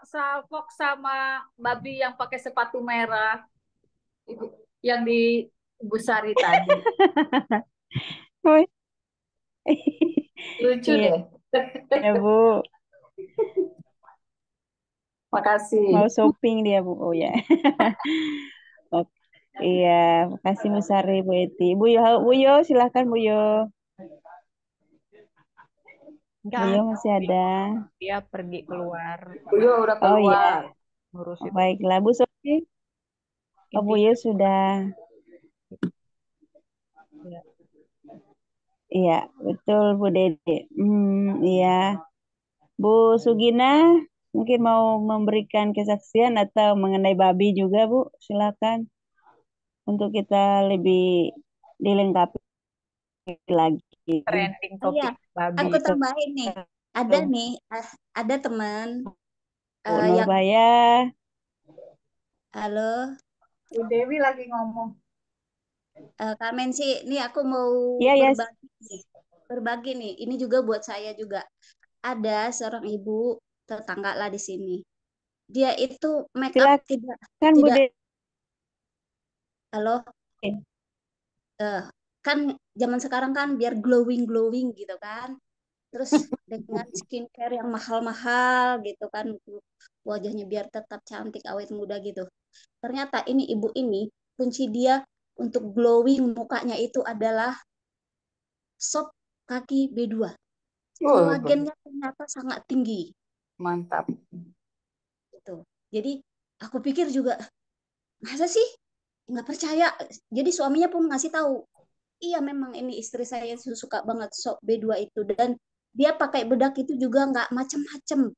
salfok sama babi yang pakai sepatu merah itu yang di Bu Sari tadi. Lucu Iya, deh. ya Bu. Makasih. Mau shopping dia Bu. Oh ya. Oke. Iya, makasih Bu Sari, Bu Eti. Bu Yo, silakan Bu Yo. Bu Yo masih ada. Dia pergi keluar. Beliau udah Oh keluar. iya. Ngurus itu. Baiklah Bu Sofi. Oh, Bu Yo sudah. Ya. Iya, betul Bu Dede. Iya. Bu Sugina mungkin mau memberikan kesaksian atau mengenai babi juga Bu, silakan. Untuk kita lebih dilengkapi lagi. Trending Oh topik iya, babi. aku tambahin nih. Ada nih, ada teman Bu yang Nurbaya. Halo, Bu Dewi lagi ngomong. Kak Mensi, nih aku mau Iya, ya. berbagi nih. Ini juga buat saya juga. Ada seorang ibu tetangga lah di sini. Dia itu make up Silakan, tidak Bu De. halo. Kan zaman sekarang kan biar glowing gitu kan. Terus dengan skincare yang mahal-mahal gitu kan, wajahnya biar tetap cantik awet muda gitu. Ternyata ini ibu ini kunci dia untuk glowing mukanya itu adalah sop kaki B2. Kolagennya ternyata sangat tinggi. Mantap. Gitu. Jadi aku pikir juga, masa sih nggak percaya. Jadi suaminya pun ngasih tahu, iya memang ini istri saya suka banget sop B2 itu, dan dia pakai bedak itu juga nggak macem-macem.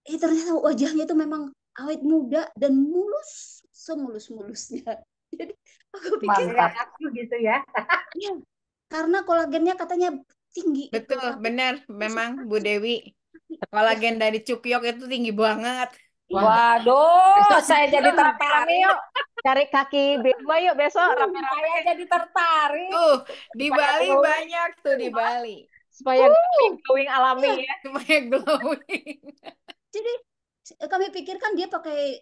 Ternyata wajahnya itu memang awet muda dan mulus, semulus-mulusnya. Jadi aku pikir aku gitu ya. Iya, karena kolagennya katanya tinggi itu. Betul, benar. Memang Bu Dewi. Kolagen dari cukyok itu tinggi banget. Waduh, Besok saya jadi rame-rame tertarik. yuk. Cari kaki B2 yuk besok rame-rame. Saya jadi tertarik. Tuh, di Supaya Bali glowing. banyak tuh di Bali. Supaya glowing alami ya. Supaya glowing. Jadi kami pikirkan dia pakai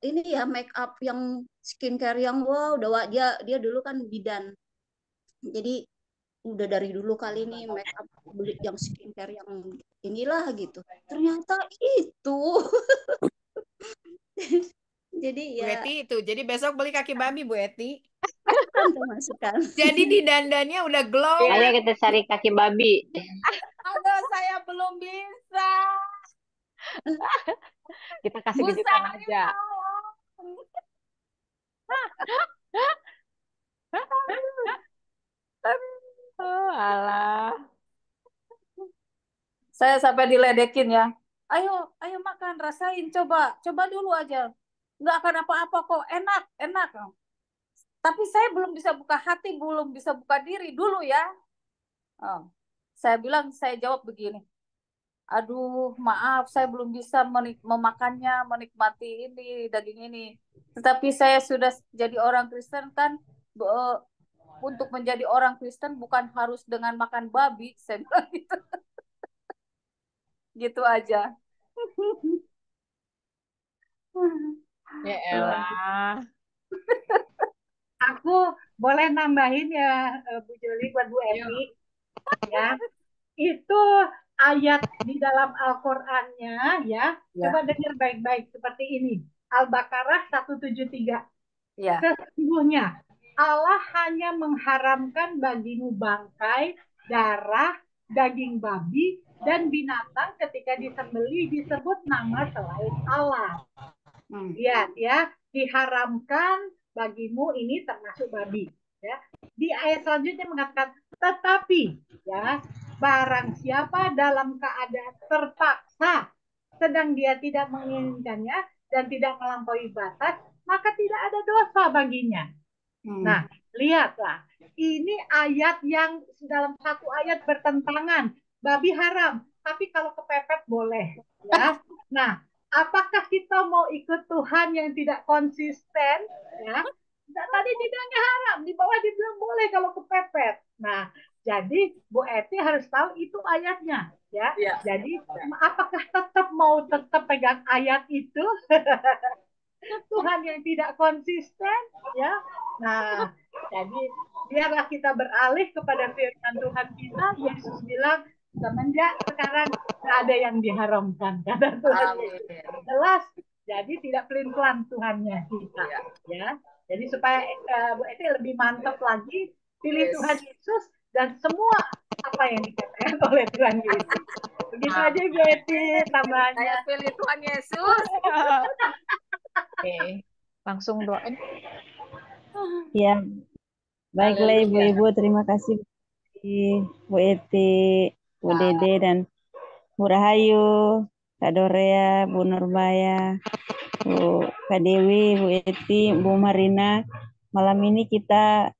ini ya make up yang skincare yang wow, dia dulu kan bidan. Jadi udah dari dulu kali ini make up beli yang skincare yang inilah gitu. Ternyata itu. Jadi Bu ya Eti itu. Jadi besok beli kaki babi, Bu Eti. masukkan. Jadi di dandannya udah glow. Ayo kita cari kaki babi. Aduh, saya belum bisa. Kita kasih kejutan aja. Oh, alah. Saya sampai diledekin ya. Ayo makan, rasain, coba dulu aja. Nggak akan apa-apa kok, enak. Tapi saya belum bisa buka hati, belum bisa buka diri dulu ya. Saya jawab begini. Aduh, maaf, saya belum bisa memakannya, menikmati ini, daging ini. Tetapi saya sudah jadi orang Kristen kan, untuk menjadi orang Kristen bukan harus dengan makan babi, saya bilang gitu. Gitu aja. Ya elah. Aku boleh nambahin ya, Bu Joli, buat Bu Emi. Ya, itu ayat di dalam Al-Qur'annya ya. Coba dengar baik-baik seperti ini. Al-Baqarah 173. Ya. Sesungguhnya Allah hanya mengharamkan bagimu bangkai, darah, daging babi, dan binatang ketika disembelih disebut nama selain Allah. Lihat ya, diharamkan bagimu ini termasuk babi. Ya. Di ayat selanjutnya mengatakan, tetapi ya barang siapa dalam keadaan terpaksa sedang dia tidak menginginkannya dan tidak melampaui batas, maka tidak ada dosa baginya. Nah, lihatlah, ini ayat yang dalam satu ayat bertentangan. Babi haram, tapi kalau kepepet boleh. Ya. Nah, apakah kita mau ikut Tuhan yang tidak konsisten? Ya. Tadi dibilangnya haram, di bawah dibilang boleh kalau kepepet. Nah, jadi Bu Eti harus tahu itu ayatnya. Ya. Jadi, apakah tetap pegang ayat itu? Tuhan yang tidak konsisten, ya. Nah, jadi biarlah kita beralih kepada firman Tuhan kita. Yesus bilang, semenjak sekarang tidak ada yang diharamkan, kata Tuhan Yesus. Jelas, jadi tidak pelin-pelan Tuhannya kita, ya. Jadi supaya Bu Eti lebih mantap lagi, pilih Tuhan Yesus dan semua apa yang dikatakan oleh Tuhan Yesus. Begitu aja Bu Eti tambahannya. Saya pilih Tuhan Yesus. Oke, langsung doain. Ya, baiklah Ibu-Ibu, terima kasih Bu Eti, Bu Dede, dan Bu Rahayu, Kak Dorea, Bu Nurbaya, Bu Kak Dewi, Bu Eti, Bu Marina. Malam ini kita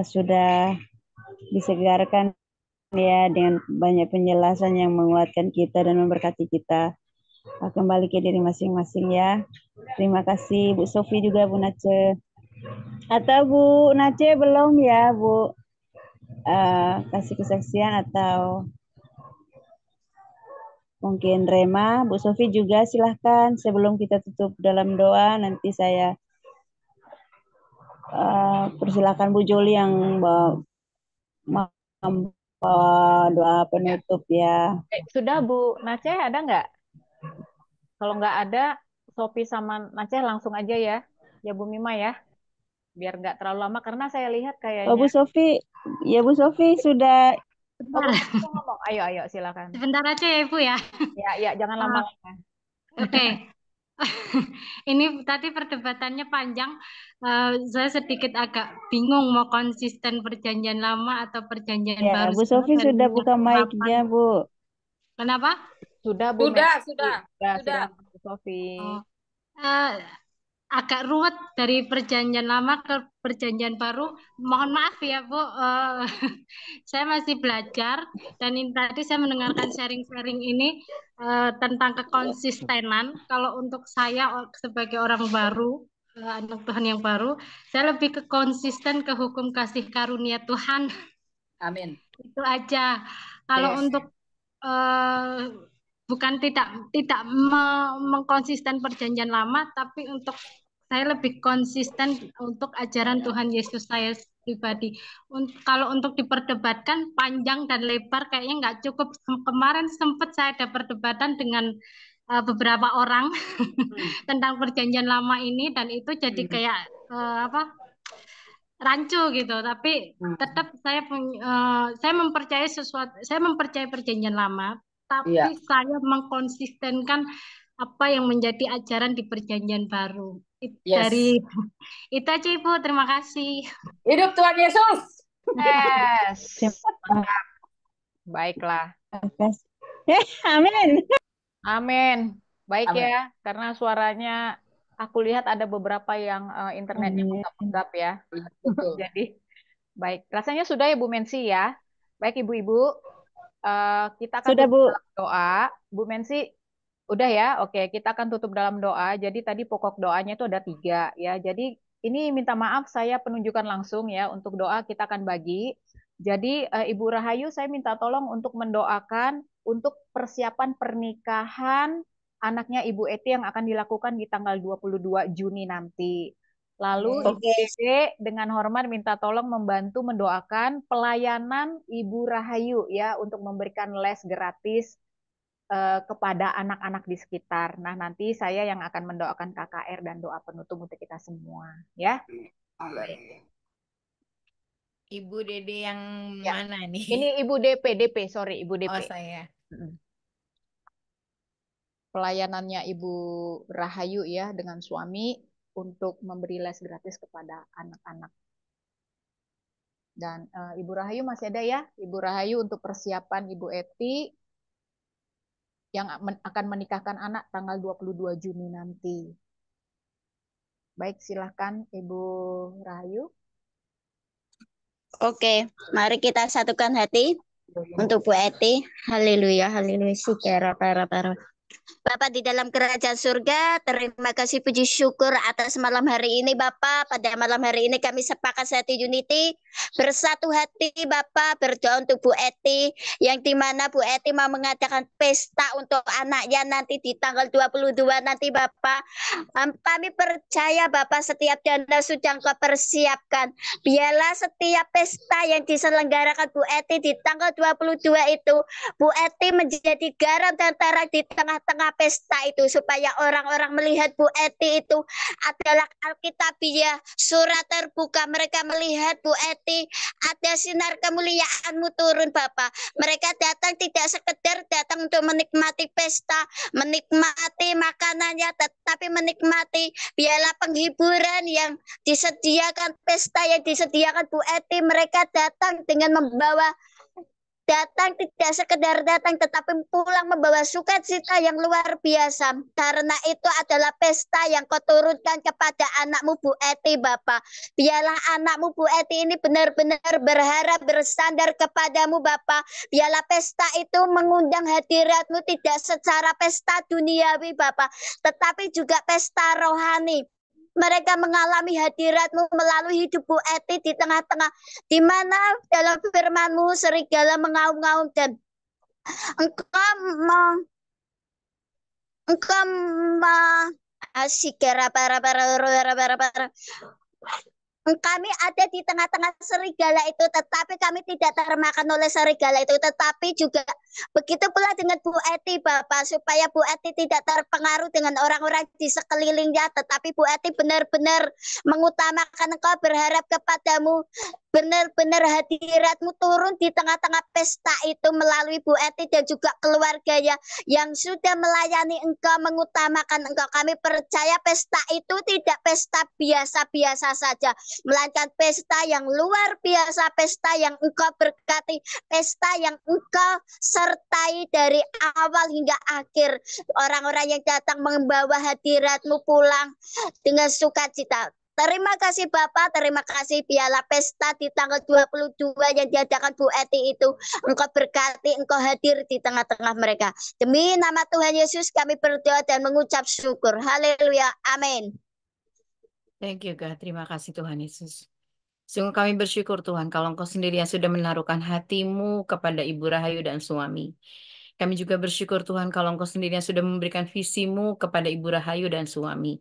sudah disegarkan ya dengan banyak penjelasan yang menguatkan kita dan memberkati kita. kembali ke diri masing-masing ya. Terima kasih Bu Sofi juga Bu Nace. Atau Bu Nace belum ya Bu? Kasih kesaksian atau mungkin Rema, Bu Sofi juga silahkan sebelum kita tutup dalam doa. Nanti saya persilakan Bu Joli yang membawa doa penutup ya. Sudah Bu Nace ada nggak? Kalau nggak ada, Sofi sama Nace langsung aja ya. Ya Bu Mima ya. Biar nggak terlalu lama karena saya lihat kayaknya. Bu Sofi, ya Bu Sofi sudah. Bu Sofi ngomong. Ayo silakan. Sebentar aja ya Ibu ya. Ya jangan lama-lama. Oke. Ini tadi perdebatannya panjang. Saya sedikit agak bingung mau konsisten perjanjian lama atau perjanjian baru. Bu Sofi sudah buka mic-nya Bu. Kenapa? Sudah Bu. Sudah. Bu Sofi. Agak ruwet dari perjanjian lama ke perjanjian baru. Mohon maaf ya Bu, saya masih belajar dan tadi saya mendengarkan sharing-sharing ini tentang kekonsistenan. Kalau untuk saya sebagai orang baru, anak Tuhan yang baru, saya lebih konsisten ke hukum kasih karunia Tuhan. Amin. Itu aja. Kalau untuk bukan tidak mengkonsisten perjanjian lama, tapi untuk saya lebih konsisten untuk ajaran Tuhan Yesus saya pribadi. Kalau untuk diperdebatkan panjang dan lebar kayaknya nggak cukup. Kemarin sempat saya ada perdebatan dengan beberapa orang tentang perjanjian lama ini dan itu jadi kayak rancu gitu. Tapi tetap saya mempercayai sesuatu. Saya mempercayai perjanjian lama, tapi saya mengkonsistenkan apa yang menjadi ajaran di perjanjian baru. Dari itu aja Ibu, terima kasih. Hidup Tuhan Yesus. Yes. Baiklah. Amin. Amin. Baik ya, karena suaranya aku lihat ada beberapa yang internetnya menggap ya. Jadi baik, rasanya sudah ya Bu Mensi ya. Baik Ibu-ibu, kita akan tutup dalam doa. Bu Mensi, udah ya, oke. Kita akan tutup dalam doa. Jadi tadi pokok doanya itu ada 3 ya. Jadi ini minta maaf saya penunjukan langsung ya. Untuk doa kita akan bagi. Jadi Ibu Rahayu saya minta tolong untuk mendoakan untuk persiapan pernikahan anaknya Ibu Eti yang akan dilakukan di tanggal 22 Juni nanti. Lalu Ibu Dede dengan hormat minta tolong membantu mendoakan pelayanan Ibu Rahayu ya untuk memberikan les gratis kepada anak-anak di sekitar. Nah, nanti saya yang akan mendoakan KKR dan doa penutup untuk kita semua, ya. Ibu Dede yang mana nih? Ini Ibu DP, sorry, Ibu DP. Oh, saya. Pelayanannya Ibu Rahayu ya dengan suami untuk memberi les gratis kepada anak-anak. Dan Ibu Rahayu masih ada ya? Ibu Rahayu untuk persiapan Ibu Eti yang akan menikahkan anak tanggal 22 Juni nanti. Baik, silahkan Ibu Rahayu. Oke, mari kita satukan hati untuk Bu Eti. Haleluya, haleluya. Bapak di dalam kerajaan surga, terima kasih puji syukur atas malam hari ini Bapak. Pada malam hari ini kami sepakat satu unity, bersatu hati Bapak, berdoa untuk Bu Eti, yang dimana Bu Eti mau mengadakan pesta untuk anaknya nanti di tanggal 22 nanti Bapak. Kami percaya Bapak setiap dana sudah Engkau persiapkan. Biarlah setiap pesta yang diselenggarakan Bu Eti di tanggal 22 itu, Bu Eti menjadi garam dan terang di tengah-tengah pesta itu, supaya orang-orang melihat Bu Eti itu adalah Alkitabiah, surat terbuka. Mereka melihat Bu Eti ada sinar kemuliaan-Mu turun Bapak. Mereka datang tidak sekedar datang untuk menikmati pesta, menikmati makanannya, tetapi menikmati biarlah penghiburan yang disediakan, pesta yang disediakan Bu Eti. Mereka datang dengan membawa datang tidak sekedar datang tetapi pulang membawa sukacita yang luar biasa. Karena itu adalah pesta yang kau turunkan kepada anakmu Bu Eti Bapak. Biarlah anakmu Bu Eti ini benar-benar berharap bersandar kepadamu Bapak. Biarlah pesta itu mengundang hadiratmu tidak secara pesta duniawi Bapak, tetapi juga pesta rohani. Mereka mengalami hadiratmu melalui hidup Bu Eti di tengah-tengah, di mana dalam firman-Mu serigala mengaum-ngaum dan engkau engkau asikera para kami ada di tengah-tengah serigala itu, tetapi kami tidak termakan oleh serigala itu, tetapi juga begitu pula dengan Bu Eti Bapak, supaya Bu Eti tidak terpengaruh dengan orang-orang di sekelilingnya, tetapi Bu Eti benar-benar mengutamakan Engkau, berharap kepadamu, benar-benar hadiratmu turun di tengah-tengah pesta itu melalui Bu Eti dan juga keluarganya yang sudah melayani Engkau, mengutamakan Engkau. Kami percaya pesta itu tidak pesta biasa-biasa saja, melainkan pesta yang luar biasa, pesta yang Engkau berkati, pesta yang Engkau sertai dari awal hingga akhir. Orang-orang yang datang membawa hadirat-Mu pulang dengan sukacita. Terima kasih Bapak, terima kasih biarlah pesta di tanggal 22 yang diadakan Bu Eti itu Engkau berkati, Engkau hadir di tengah-tengah mereka. Demi nama Tuhan Yesus kami berdoa dan mengucap syukur. Haleluya, amin. Thank you, God. Terima kasih Tuhan Yesus. Sungguh kami bersyukur Tuhan kalau Engkau sendiri yang sudah menaruhkan hatimu kepada Ibu Rahayu dan suami. Kami juga bersyukur Tuhan kalau Engkau sendiri yang sudah memberikan visimu kepada Ibu Rahayu dan suami.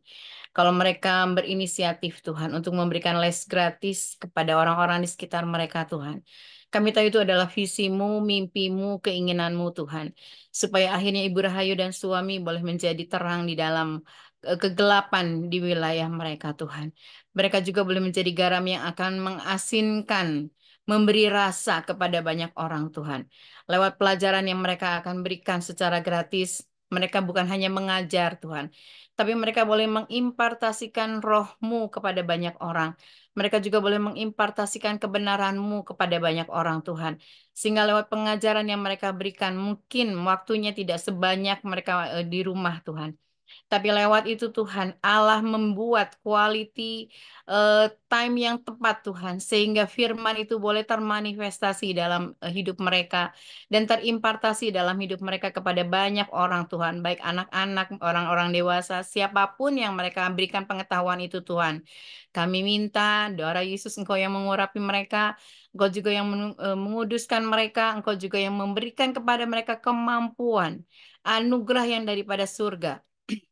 Kalau mereka berinisiatif Tuhan untuk memberikan les gratis kepada orang-orang di sekitar mereka Tuhan. Kami tahu itu adalah visimu, mimpimu, keinginanmu Tuhan. Supaya akhirnya Ibu Rahayu dan suami boleh menjadi terang di dalam kegelapan di wilayah mereka Tuhan. Mereka juga boleh menjadi garam yang akan mengasinkan, memberi rasa kepada banyak orang Tuhan. Lewat pelajaran yang mereka akan berikan secara gratis, mereka bukan hanya mengajar Tuhan, tapi mereka boleh mengimpartasikan roh-Mu kepada banyak orang. Mereka juga boleh mengimpartasikan kebenaran-Mu kepada banyak orang Tuhan. Sehingga lewat pengajaran yang mereka berikan, mungkin waktunya tidak sebanyak mereka di rumah Tuhan. Tapi lewat itu Tuhan, Allah membuat quality time yang tepat Tuhan. Sehingga firman itu boleh termanifestasi dalam hidup mereka. Dan terimpartasi dalam hidup mereka kepada banyak orang Tuhan. Baik anak-anak, orang-orang dewasa, siapapun yang mereka berikan pengetahuan itu Tuhan. Kami minta darah Yesus Engkau yang mengurapi mereka. Engkau juga yang menguduskan mereka. Engkau juga yang memberikan kepada mereka kemampuan. Anugerah yang daripada surga.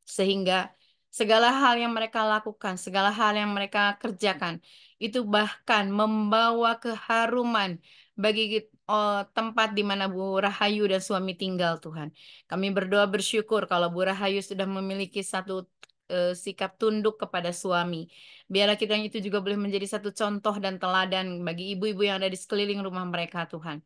Sehingga segala hal yang mereka lakukan, segala hal yang mereka kerjakan, itu bahkan membawa keharuman bagi tempat di mana Bu Rahayu dan suami tinggal Tuhan. Kami berdoa bersyukur kalau Bu Rahayu sudah memiliki satu sikap tunduk kepada suami. Biarlah kita itu juga boleh menjadi satu contoh dan teladan bagi ibu-ibu yang ada di sekeliling rumah mereka Tuhan.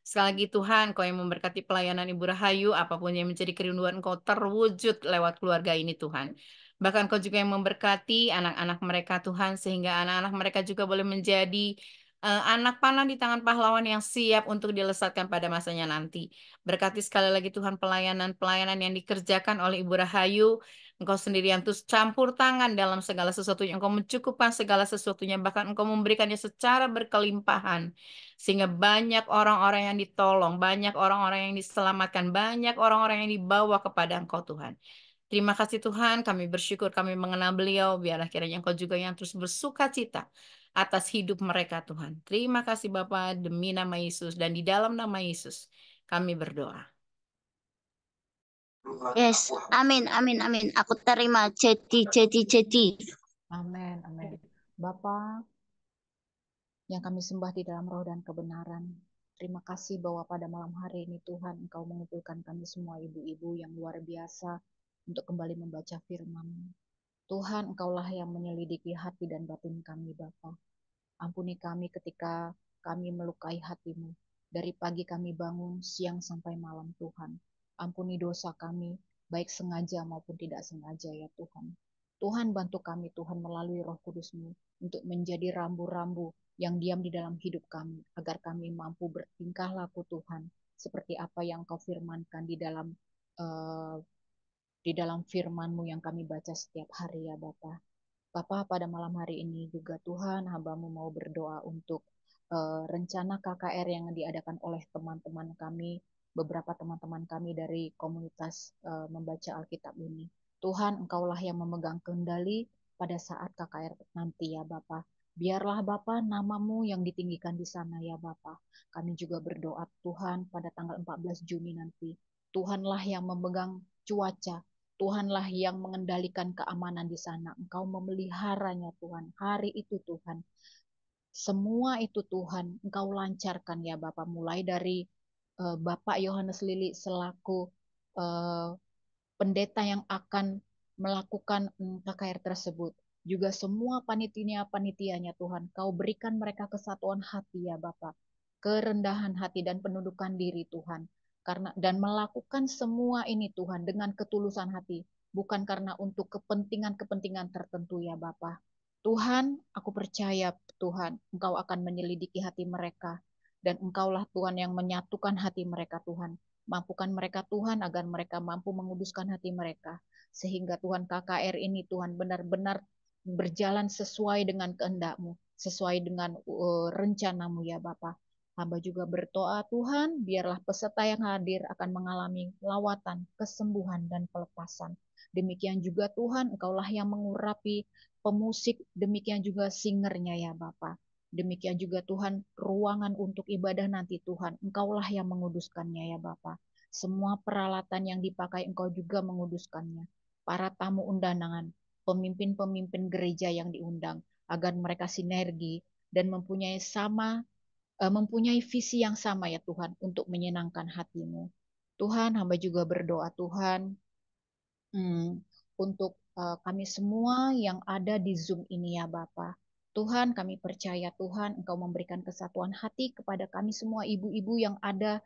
Sekali lagi Tuhan, Kau yang memberkati pelayanan Ibu Rahayu, apapun yang menjadi kerinduan Kau terwujud lewat keluarga ini Tuhan. Bahkan Kau juga yang memberkati anak-anak mereka Tuhan, sehingga anak-anak mereka juga boleh menjadi anak panah di tangan pahlawan yang siap untuk dilesatkan pada masanya nanti. Berkati sekali lagi Tuhan pelayanan-pelayanan yang dikerjakan oleh Ibu Rahayu. Engkau sendirian terus campur tangan dalam segala sesuatunya. Engkau mencukupkan segala sesuatunya. Bahkan Engkau memberikannya secara berkelimpahan. Sehingga banyak orang-orang yang ditolong, banyak orang-orang yang diselamatkan, banyak orang-orang yang dibawa kepada Engkau Tuhan. Terima kasih Tuhan, kami bersyukur kami mengenal beliau. Biarlah kiranya Engkau juga yang terus bersuka cita atas hidup mereka Tuhan. Terima kasih Bapa, demi nama Yesus dan di dalam nama Yesus kami berdoa. Yes, amin, amin, amin. Aku terima, jadi. Amin, amin. Bapa yang kami sembah di dalam roh dan kebenaran, terima kasih bahwa pada malam hari ini Tuhan Engkau mengumpulkan kami semua ibu-ibu yang luar biasa untuk kembali membaca firman. Tuhan, Engkaulah yang menyelidiki hati dan batin kami Bapa. Ampuni kami ketika kami melukai hati-Mu. Dari pagi kami bangun, siang sampai malam Tuhan. Ampuni dosa kami, baik sengaja maupun tidak sengaja ya Tuhan. Tuhan bantu kami Tuhan melalui Roh Kudus-Mu untuk menjadi rambu-rambu yang diam di dalam hidup kami, agar kami mampu bertingkah laku Tuhan, seperti apa yang Kau firmankan di dalam firman-Mu yang kami baca setiap hari ya Bapa. Bapa, pada malam hari ini juga Tuhan, hamba-Mu mau berdoa untuk rencana KKR yang diadakan oleh teman-teman kami, beberapa teman-teman kami dari komunitas membaca Alkitab ini. Tuhan, Engkaulah yang memegang kendali pada saat KKR nanti ya Bapa. Biarlah Bapa nama-Mu yang ditinggikan di sana ya Bapa. Kami juga berdoa Tuhan pada tanggal 14 Juni nanti. Tuhanlah yang memegang cuaca. Tuhanlah yang mengendalikan keamanan di sana. Engkau memeliharanya Tuhan. Hari itu Tuhan. Semua itu Tuhan, Engkau lancarkan ya Bapak. Mulai dari Bapak Yohanes Lili selaku pendeta yang akan melakukan KKR tersebut. Juga semua panitia-panitianya Tuhan, Kau berikan mereka kesatuan hati ya Bapak. Kerendahan hati dan penundukan diri Tuhan. Dan melakukan semua ini Tuhan dengan ketulusan hati. Bukan karena untuk kepentingan-kepentingan tertentu ya Bapak. Tuhan, aku percaya Tuhan, Engkau akan menyelidiki hati mereka. Dan Engkaulah Tuhan yang menyatukan hati mereka Tuhan. Mampukan mereka Tuhan agar mereka mampu menguduskan hati mereka. Sehingga Tuhan KKR ini Tuhan benar-benar berjalan sesuai dengan kehendak-Mu. Sesuai dengan rencana-Mu ya Bapa. Hamba juga berdoa Tuhan, biarlah peserta yang hadir akan mengalami lawatan, kesembuhan, dan pelepasan. Demikian juga Tuhan, Engkaulah yang mengurapi pemusik, demikian juga singernya ya Bapa. Demikian juga Tuhan, ruangan untuk ibadah nanti Tuhan, Engkaulah yang menguduskannya ya Bapa. Semua peralatan yang dipakai Engkau juga menguduskannya. Para tamu undangan, pemimpin-pemimpin gereja yang diundang, agar mereka sinergi dan mempunyai visi yang sama ya Tuhan, untuk menyenangkan hati-Mu. Tuhan, hamba juga berdoa Tuhan, untuk kami semua yang ada di Zoom ini ya Bapa. Tuhan, kami percaya Tuhan, Engkau memberikan kesatuan hati kepada kami semua ibu-ibu yang ada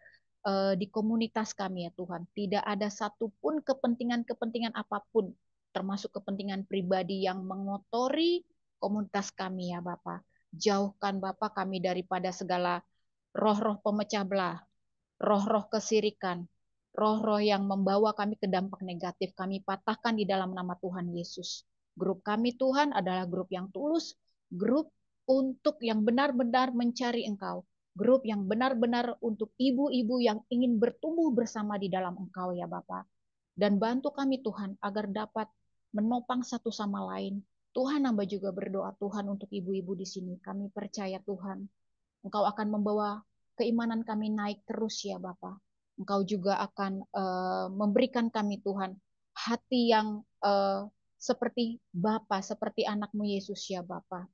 di komunitas kami ya Tuhan. Tidak ada satupun kepentingan-kepentingan apapun, termasuk kepentingan pribadi yang mengotori komunitas kami ya Bapa. Jauhkan Bapa kami daripada segala roh-roh pemecah belah, roh-roh kesirikan, roh-roh yang membawa kami ke dampak negatif, kami patahkan di dalam nama Tuhan Yesus. Grup kami Tuhan adalah grup yang tulus, grup untuk yang benar-benar mencari Engkau, grup yang benar-benar untuk ibu-ibu yang ingin bertumbuh bersama di dalam Engkau ya Bapa. Dan bantu kami Tuhan agar dapat menopang satu sama lain. Tuhan, hamba juga berdoa Tuhan untuk ibu-ibu di sini. Kami percaya Tuhan, Engkau akan membawa keimanan kami naik terus ya Bapa. Engkau juga akan memberikan kami Tuhan hati yang seperti Bapa, seperti anak-Mu Yesus ya Bapa.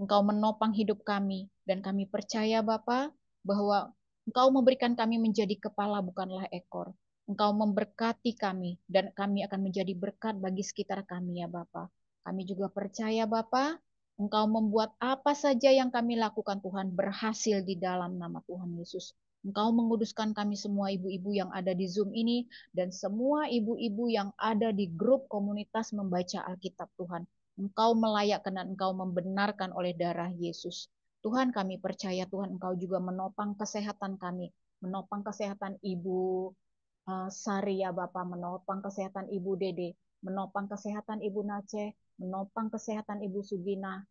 Engkau menopang hidup kami dan kami percaya Bapa bahwa Engkau memberikan kami menjadi kepala bukanlah ekor. Engkau memberkati kami dan kami akan menjadi berkat bagi sekitar kami ya Bapa. Kami juga percaya Bapa, Engkau membuat apa saja yang kami lakukan Tuhan berhasil di dalam nama Tuhan Yesus. Engkau menguduskan kami semua ibu-ibu yang ada di Zoom ini dan semua ibu-ibu yang ada di grup komunitas membaca Alkitab Tuhan. Engkau melayakkan dan Engkau membenarkan oleh darah Yesus. Tuhan, kami percaya Tuhan Engkau juga menopang kesehatan kami, menopang kesehatan Ibu Sari ya Bapak, menopang kesehatan Ibu Dede, menopang kesehatan Ibu Nace, menopang kesehatan Ibu Sugina,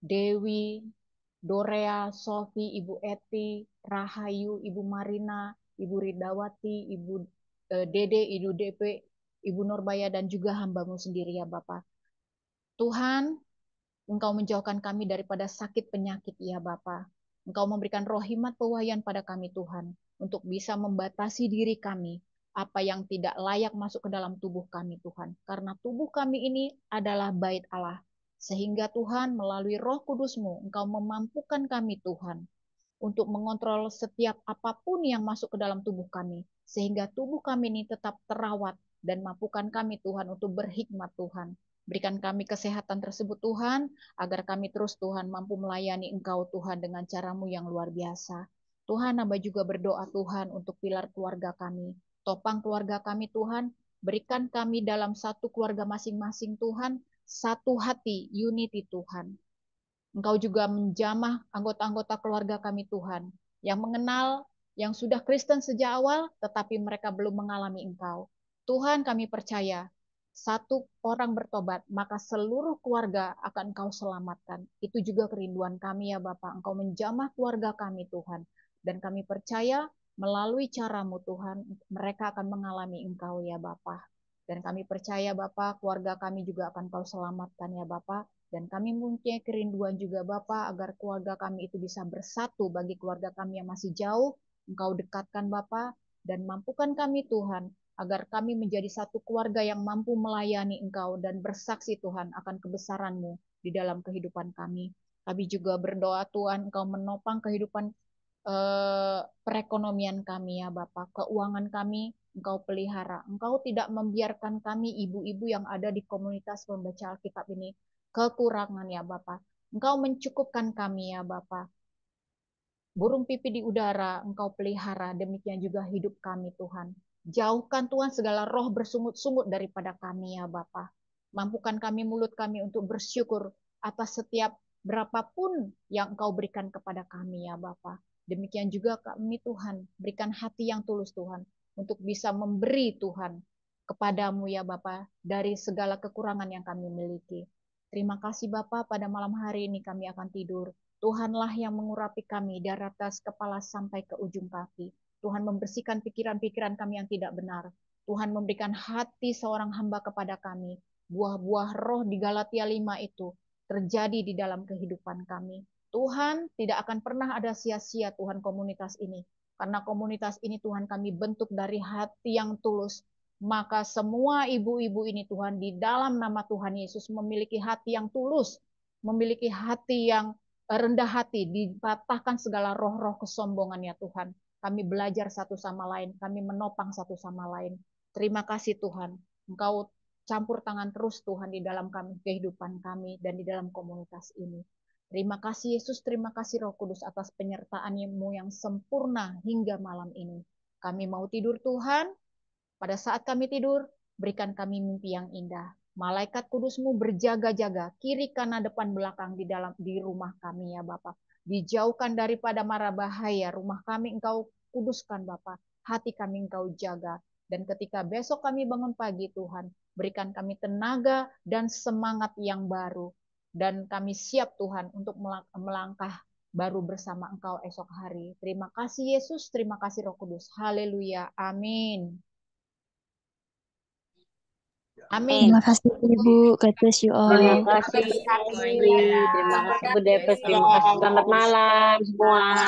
Dewi, Dorea, Sofi, Ibu Eti, Rahayu, Ibu Marina, Ibu Ridawati, Ibu Dede, Ibu DP, Ibu Nurbaya, dan juga hamba-Mu sendiri ya Bapak. Tuhan, Engkau menjauhkan kami daripada sakit penyakit ya Bapa. Engkau memberikan roh hikmat pewahyuan pada kami Tuhan, untuk bisa membatasi diri kami, apa yang tidak layak masuk ke dalam tubuh kami Tuhan. Karena tubuh kami ini adalah bait Allah. Sehingga Tuhan melalui Roh Kudus-Mu, Engkau memampukan kami Tuhan, untuk mengontrol setiap apapun yang masuk ke dalam tubuh kami. Sehingga tubuh kami ini tetap terawat dan mampukan kami Tuhan untuk berhikmat Tuhan. Berikan kami kesehatan tersebut Tuhan, agar kami terus Tuhan mampu melayani Engkau Tuhan dengan cara-Mu yang luar biasa. Tuhan, hamba juga berdoa Tuhan untuk pilar keluarga kami. Topang keluarga kami Tuhan, Berikan kami dalam satu keluarga masing-masing Tuhan, satu hati, unity Tuhan. Engkau juga menjamah anggota-anggota keluarga kami Tuhan, yang mengenal, yang sudah Kristen sejak awal, tetapi mereka belum mengalami Engkau. Tuhan, kami percaya, satu orang bertobat, maka seluruh keluarga akan Engkau selamatkan. Itu juga kerinduan kami ya Bapak. Engkau menjamah keluarga kami Tuhan. Dan kami percaya melalui caramu Tuhan, mereka akan mengalami Engkau ya Bapak. Dan kami percaya Bapak, keluarga kami juga akan Engkau selamatkan ya Bapak. Dan kami mempunyai kerinduan juga Bapak, agar keluarga kami itu bisa bersatu. Bagi keluarga kami yang masih jauh, Engkau dekatkan Bapak, dan mampukan kami Tuhan, agar kami menjadi satu keluarga yang mampu melayani Engkau dan bersaksi Tuhan akan kebesaran-Mu di dalam kehidupan kami. Kami juga berdoa Tuhan, Engkau menopang kehidupan perekonomian kami ya Bapak, keuangan kami Engkau pelihara. Engkau tidak membiarkan kami ibu-ibu yang ada di komunitas pembaca Alkitab ini kekurangan ya Bapak. Engkau mencukupkan kami ya Bapak. Burung pipit di udara Engkau pelihara, demikian juga hidup kami Tuhan. Jauhkan Tuhan segala roh bersungut-sungut daripada kami ya Bapa. Mampukan kami, mulut kami untuk bersyukur atas setiap berapapun yang Engkau berikan kepada kami ya Bapa. Demikian juga kami Tuhan, berikan hati yang tulus Tuhan, untuk bisa memberi Tuhan kepadamu ya Bapa, dari segala kekurangan yang kami miliki. Terima kasih Bapa, pada malam hari ini kami akan tidur. Tuhanlah yang mengurapi kami dari atas kepala sampai ke ujung kaki. Tuhan membersihkan pikiran-pikiran kami yang tidak benar. Tuhan memberikan hati seorang hamba kepada kami. Buah-buah roh di Galatia 5 itu terjadi di dalam kehidupan kami. Tuhan, tidak akan pernah ada sia-sia Tuhan komunitas ini. Karena komunitas ini Tuhan kami bentuk dari hati yang tulus. Maka semua ibu-ibu ini Tuhan, di dalam nama Tuhan Yesus memiliki hati yang tulus, memiliki hati yang rendah hati, dipatahkan segala roh-roh kesombongan ya Tuhan. Kami belajar satu sama lain, kami menopang satu sama lain. Terima kasih Tuhan, Engkau campur tangan terus Tuhan di dalam kami, kehidupan kami dan di dalam komunitas ini. Terima kasih Yesus, terima kasih Roh Kudus atas penyertaan-Mu yang sempurna hingga malam ini. Kami mau tidur Tuhan, pada saat kami tidur, berikan kami mimpi yang indah. Malaikat kudus-Mu berjaga-jaga kiri kanan depan belakang di rumah kami ya Bapa. Dijauhkan daripada mara bahaya, rumah kami Engkau kuduskan Bapa. Hati kami Engkau jaga. Dan ketika besok kami bangun pagi Tuhan, berikan kami tenaga dan semangat yang baru. Dan kami siap Tuhan untuk melangkah baru bersama Engkau esok hari. Terima kasih Yesus, terima kasih Roh Kudus. Haleluya. Amin. Amin. Terima kasih Ibu. God bless you all. Terima kasih, terima kasih Bu Depes, terima kasih. Selamat malam semua.